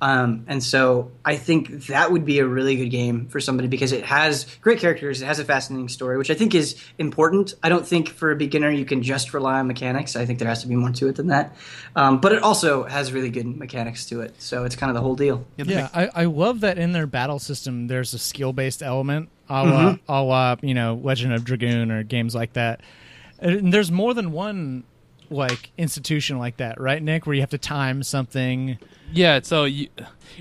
And so I think that would be a really good game for somebody because it has great characters, it has a fascinating story, which I think is important. I don't think for a beginner you can just rely on mechanics. I think there has to be more to it than that. But it also has really good mechanics to it, so it's kind of the whole deal. Yeah, I love that in their battle system there's a skill-based element, a la Legend of Dragoon or games like that. And there's more than one institution like that, right, Nick, where you have to time something. Yeah, so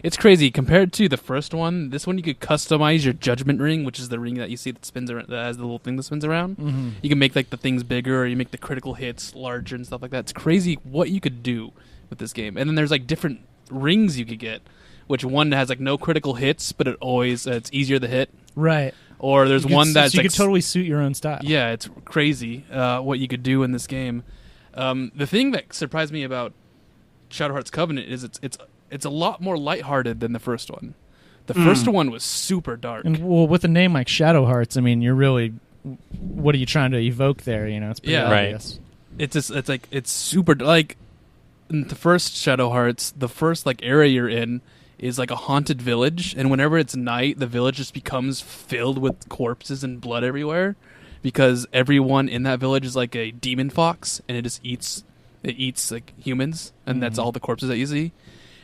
it's crazy. Compared to the first one, this one you could customize your judgment ring, which is the ring that you see that spins around, that has the little thing that spins around. Mm-hmm. You can make the things bigger, or you make the critical hits larger and stuff like that. It's crazy what you could do with this game. And then there's different rings you could get, which one has no critical hits, but it's easier to hit. Right. Or there's one that's you could totally suit your own style. Yeah, it's crazy what you could do in this game. The thing that surprised me about Shadowheart's Covenant is it's a lot more lighthearted than the first one. The first one was super dark. And with a name like Shadow Hearts, I mean, you're really, what are you trying to evoke there? It's pretty obvious. Right. It's super in the first Shadow Hearts, the first area you're in is a haunted village, and whenever it's night, the village just becomes filled with corpses and blood everywhere. Because everyone in that village is like a demon fox, and it eats humans, and that's all the corpses that you see.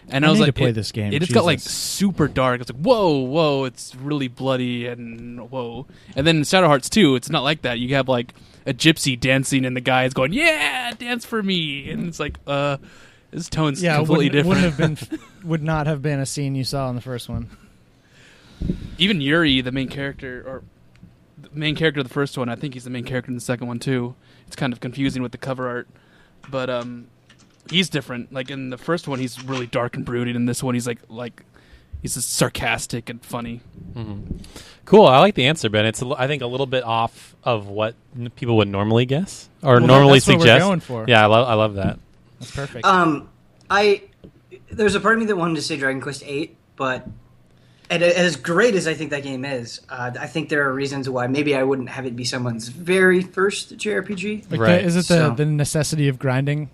And I was need to play this game. It just got super dark. It's whoa, it's really bloody and whoa. And then in Shadow Hearts 2, it's not like that. You have a gypsy dancing, and the guy is going, "Yeah, dance for me," and it's this tone's completely different. Would not have been a scene you saw in the first one. Even Yuri, the main character, of the first one, I think he's the main character in the second one too. It's kind of confusing with the cover art, but he's different. In the first one, he's really dark and brooding. In this one, he's he's just sarcastic and funny. Mm-hmm. Cool. I like the answer, Ben. It's I think a little bit off of what people would normally guess or normally that's what suggest. We're going for. Yeah, I love that. That's perfect. There's a part of me that wanted to say Dragon Quest VIII, but. And as great as I think that game is, I think there are reasons why maybe I wouldn't have it be someone's very first JRPG. Right. Is it the necessity of grinding?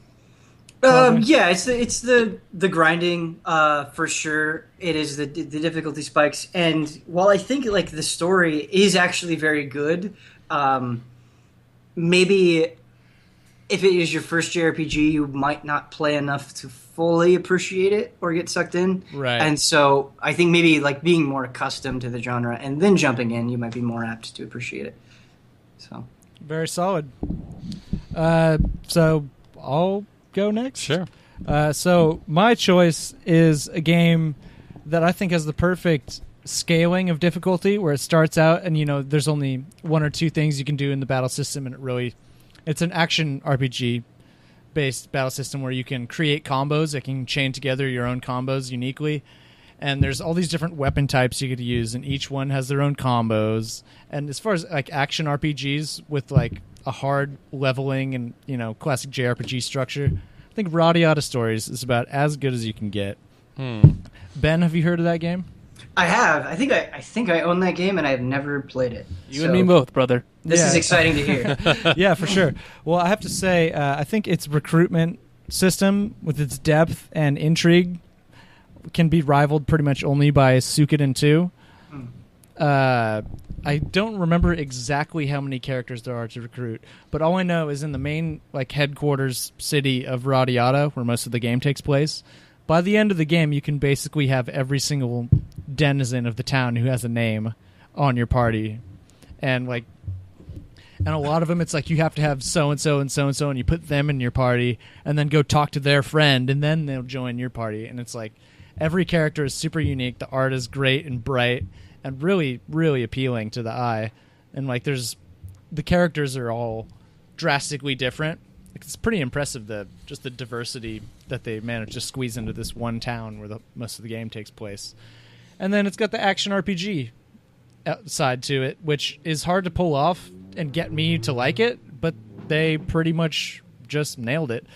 Yeah, it's the grinding for sure. It is the difficulty spikes, and while I think the story is actually very good, maybe if it is your first JRPG, you might not play enough to fully appreciate it or get sucked in. Right. And so I think maybe being more accustomed to the genre and then jumping in, you might be more apt to appreciate it. So very solid. So I'll go next. Sure. So my choice is a game that I think has the perfect scaling of difficulty, where it starts out and there's only one or two things you can do in the battle system, and it's an action RPG based battle system where you can create combos that can chain together your own combos uniquely, and there's all these different weapon types you could use, and each one has their own combos. And as far as action RPGs with a hard leveling and classic JRPG structure, I think Radiata Stories is about as good as you can get. Ben, have you heard of that game? I have. I think I own that game, and I've never played it. You and me both, brother. This is exciting to hear. Yeah, for sure. Well, I have to say, I think its recruitment system, with its depth and intrigue, can be rivaled pretty much only by Suikoden 2. I don't remember exactly how many characters there are to recruit, but all I know is in the main headquarters city of Radiata, where most of the game takes place, by the end of the game, you can basically have every single denizen of the town who has a name on your party. And a lot of them, it's you have to have so-and-so and so-and-so, and you put them in your party, and then go talk to their friend, and then they'll join your party. And it's every character is super unique. The art is great and bright and really, really appealing to the eye. And the characters are all drastically different. It's pretty impressive, the diversity that they managed to squeeze into this one town where most of the game takes place. And then it's got the action RPG side to it, which is hard to pull off and get me to like it, but they pretty much just nailed it.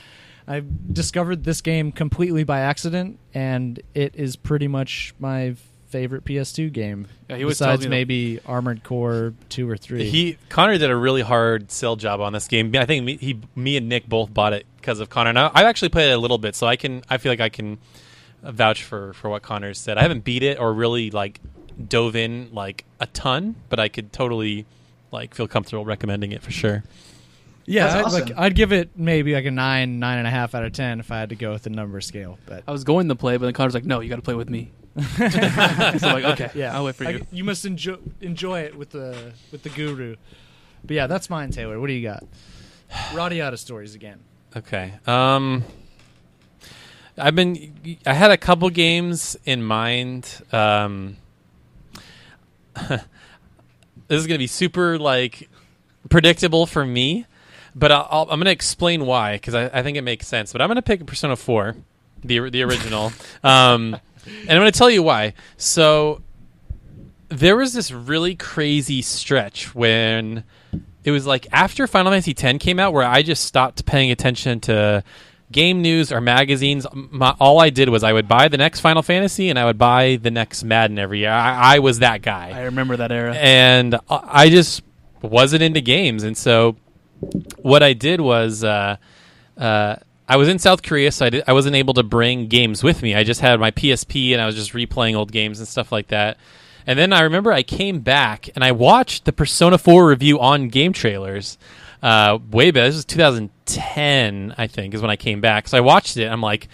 I discovered this game completely by accident, and it is pretty much my favorite PS2 game. Yeah, he always besides tells me maybe Armored Core 2 or 3. Connor did a really hard sell job on this game. I think me and Nick both bought it because of Connor. Now I've actually played it a little bit, so I feel like I can vouch for what Connor said. I haven't beat it or really like dove in like a ton, but I could totally like feel comfortable recommending it for sure. Yeah, That's awesome. I'd give it maybe like a 9.5 out of 10 if I had to go with the number scale. But I was going to play, but then Connor's like, "No, you got to play with me." So I'm like, "Okay, yeah, I'll wait for you." You must enjoy it with the guru. But yeah, that's mine, Taylor. What do you got? Radiata stories again. Okay. I had a couple games in mind. This is gonna be super like predictable for me, but I'm gonna explain why because I think it makes sense. But I'm gonna pick Persona 4, the original, and I'm gonna tell you why. So there was this really crazy stretch when it was like after Final Fantasy X came out where I just stopped paying attention to game news or magazines. All I did was I would buy the next Final Fantasy and I would buy the next Madden every year. I was that guy. I remember that era. And I just wasn't into games. And so what I did was I was in South Korea, so I wasn't able to bring games with me. I just had my PSP and I was just replaying old games and stuff like that. And then I remember I came back and I watched the Persona 4 review on Game Trailers way back. This was 2010, I think, is when I came back. So I watched it and I'm like,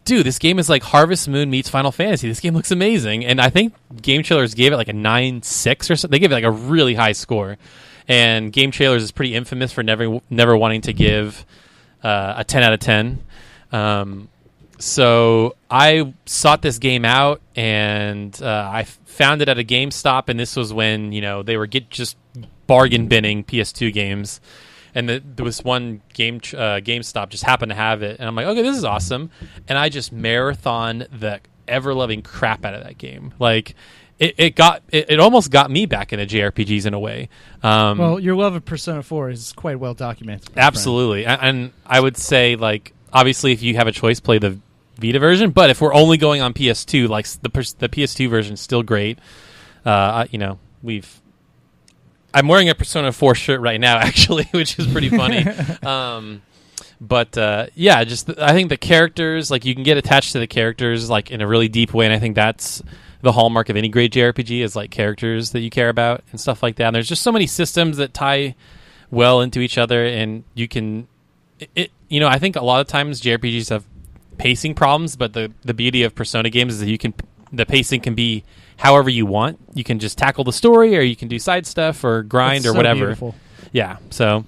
dude, this game is like Harvest Moon meets Final Fantasy. This game looks amazing. And I think Game Trailers gave it like a 9.6 or something. They gave it like a really high score. And Game Trailers is pretty infamous for never wanting to give a 10 out of 10. So I sought this game out and I found it at a GameStop, and this was when they were just bargain binning PS2 games, and there was one GameStop just happened to have it, and I'm like, okay, this is awesome, and I just marathon the ever loving crap out of that game. Like it almost got me back into JRPGs in a way. Well, your love of Persona 4 is quite well documented. Absolutely, and I would say like obviously if you have a choice, play the Vita version, but if we're only going on PS2, like the PS2 version is still great. I'm wearing a Persona 4 shirt right now, actually, which is pretty funny. But I think the characters, like you can get attached to the characters like in a really deep way, and I think that's the hallmark of any great JRPG is like characters that you care about and stuff like that. And there's just so many systems that tie well into each other, and you can, I think a lot of times JRPGs have pacing problems, but the beauty of Persona games is that the pacing can be however you want. You can just tackle the story, or you can do side stuff or grind or whatever. Beautiful. Yeah, so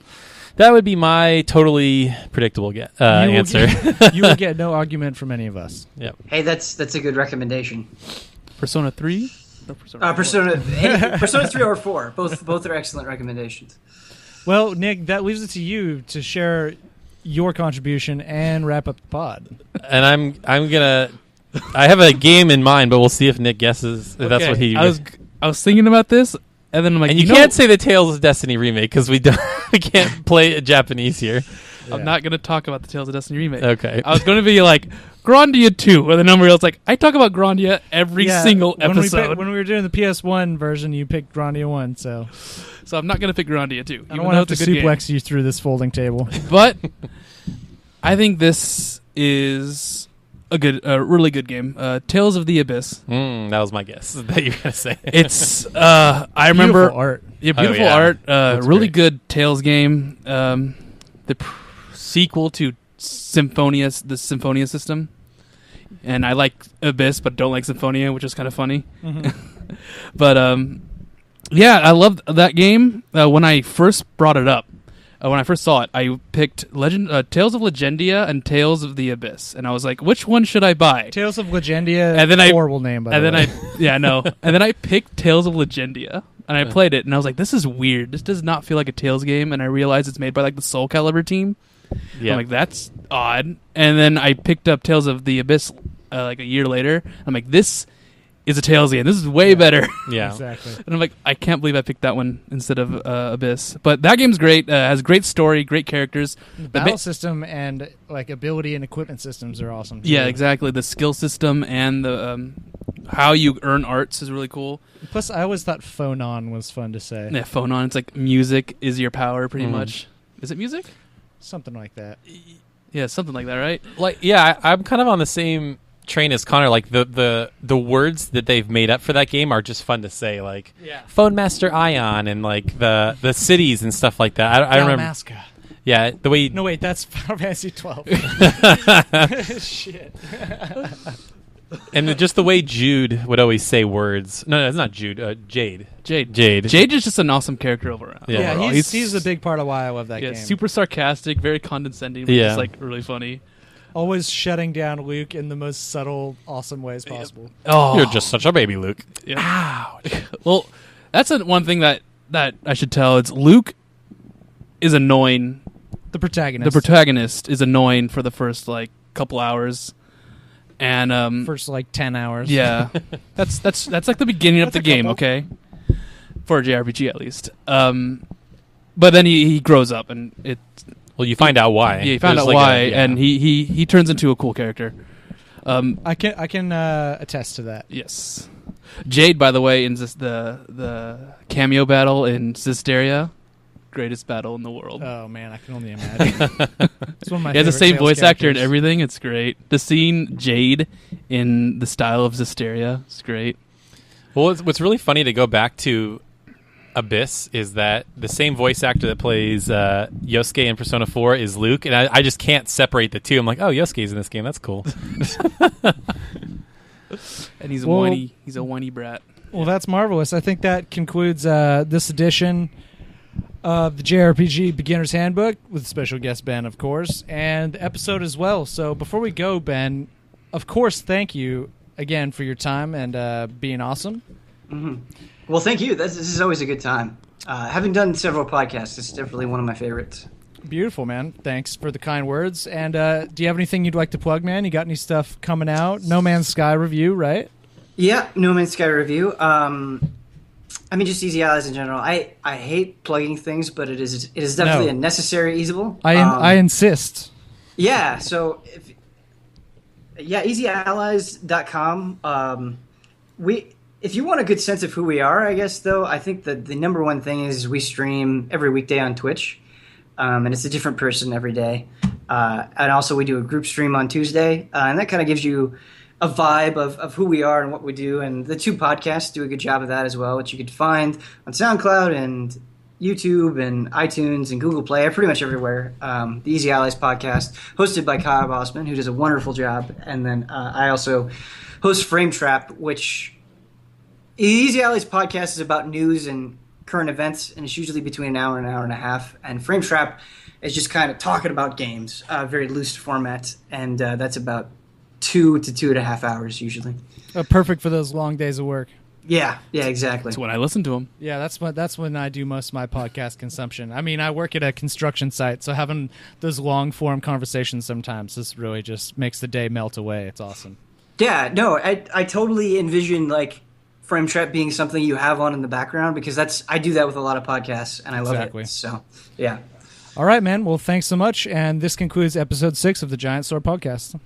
that would be my totally predictable answer. You will get no argument from any of us. Yep. Hey, that's a good recommendation. Persona 3? Persona 3 or 4. Both are excellent recommendations. Well, Nick, that leaves it to you to share your contribution and wrap up the pod. And I'm gonna. I have a game in mind, but we'll see if Nick guesses if that's what he. I was thinking about this, and then I'm like, and you can't say the Tales of Destiny remake because we can't play Japanese here. Yeah. I'm not gonna talk about the Tales of Destiny remake. Okay. I was gonna be like Grandia 2, or the number else. Like I talk about Grandia every single episode. When we were doing the PS1 version, you picked Grandia 1, so I'm not gonna pick Grandia 2. I don't want to have to suplex you through this folding table. But I think this is a really good game. Tales of the Abyss. That was my guess that you're gonna say. It's I remember beautiful art. Yeah, beautiful art. Really good Tales game. The sequel to Symphonia, the Symphonia system. And I like Abyss, but don't like Symphonia, which is kind of funny. Mm-hmm. But I loved that game. When I first brought it up, when I first saw it, I picked Tales of Legendia and Tales of the Abyss, and I was like, which one should I buy? Tales of Legendia, and then horrible name, by the way. And then I picked Tales of Legendia, and I played it, and I was like, this is weird. This does not feel like a Tales game, and I realized it's made by like the Soul Calibur team. Yeah. I'm like, that's odd. And then I picked up Tales of the Abyss like a year later. I'm like, this is a Tales game. This is way better. Yeah, exactly. And I'm like, I can't believe I picked that one instead of Abyss. But that game's great. Has great story, great characters. The battle system and like ability and equipment systems are awesome too. Yeah, exactly. The skill system and the how you earn arts is really cool. Plus, I always thought phonon was fun to say. Yeah, phonon. It's like music is your power, pretty much. Is it music? Something like that. Yeah, something like that, right? Like, yeah, I'm kind of on the same train as Connor, like the words that they've made up for that game are just fun to say, like Yeah. Phone Master Ion and like the cities and stuff like that. I remember. Dalmasca. Yeah, the way. No, wait, that's Final Fantasy 12. Shit. And just the way Jude would always say words. No, it's not Jude. Jade. Jade. Jade is just an awesome character overall. Yeah. Yeah, he's a big part of why I love that game. Super sarcastic, very condescending, but Yeah. just like really funny. Always shutting down Luke in the most subtle, awesome ways possible. Oh, You're just such a baby, Luke. yeah. Ouch. Well, that's one thing that I should tell. It's Luke is annoying. The protagonist. The protagonist is annoying for the first like couple hours, and First, 10 hours. yeah, that's like the beginning of That's the a game, couple. okay, for a JRPG at least. But then he grows up, and it Well, you find out why. yeah, he found There's out like why, yeah. and he turns into a cool character. I can attest to that. Yes, Jade, by the way, in the cameo battle in Zisteria, greatest battle in the world. Oh man, I can only imagine. It's one of my He has the favorite same Tales voice actor and characters. everything. It's great. The scene Jade in the style of Zisteria is great. Well, what's really funny to go back to Abyss is that the same voice actor that plays Yosuke in Persona 4 is Luke, and I just can't separate the two. I'm like, oh, Yosuke's in this game. That's cool. And he's Well- a whiny brat. Well, that's marvelous. I think that concludes this edition of the JRPG Beginner's Handbook with special guest Ben, of course, and the episode as well. So before we go, Ben, of course, thank you again for your time and being awesome. Well, thank you. This is always a good time. Having done several podcasts, it's definitely one of my favorites. Beautiful, man. Thanks for the kind words. And do you have anything you'd like to plug, man? You got any stuff coming out? No Man's Sky review, right? Yeah, No Man's Sky review. I mean, just Easy Allies in general. I hate plugging things, but it is definitely No. a necessary evil. I insist. Yeah, so easyallies.com. If you want a good sense of who we are, I guess, though, I think that the number one thing is we stream every weekday on Twitch, and it's a different person every day. And also we do a group stream on Tuesday, and that kind of gives you a vibe of who we are and what we do. And the two podcasts do a good job of that as well, which you could find on SoundCloud and YouTube and iTunes and Google Play, pretty much everywhere. The Easy Allies podcast, hosted by Kyle Bossman, who does a wonderful job. And then I also host Frame Trap, which the Easy Allies podcast is about news and current events, and it's usually between an hour and a half. And Frame Trap is just kind of talking about games, very loose format, and that's about 2 to 2.5 hours usually. Perfect for those long days of work. Yeah, exactly. That's when I listen to him. Yeah, that's when I do most of my podcast consumption. I mean, I work at a construction site, so having those long form conversations sometimes this really just makes the day melt away. It's awesome. Yeah, no, I totally envision like Frame Trap being something you have on in the background, because I do that with a lot of podcasts, and I love Exactly. it. So, yeah. All right, man. Well, thanks so much. And this concludes episode 6 of the Giant Sword Podcast.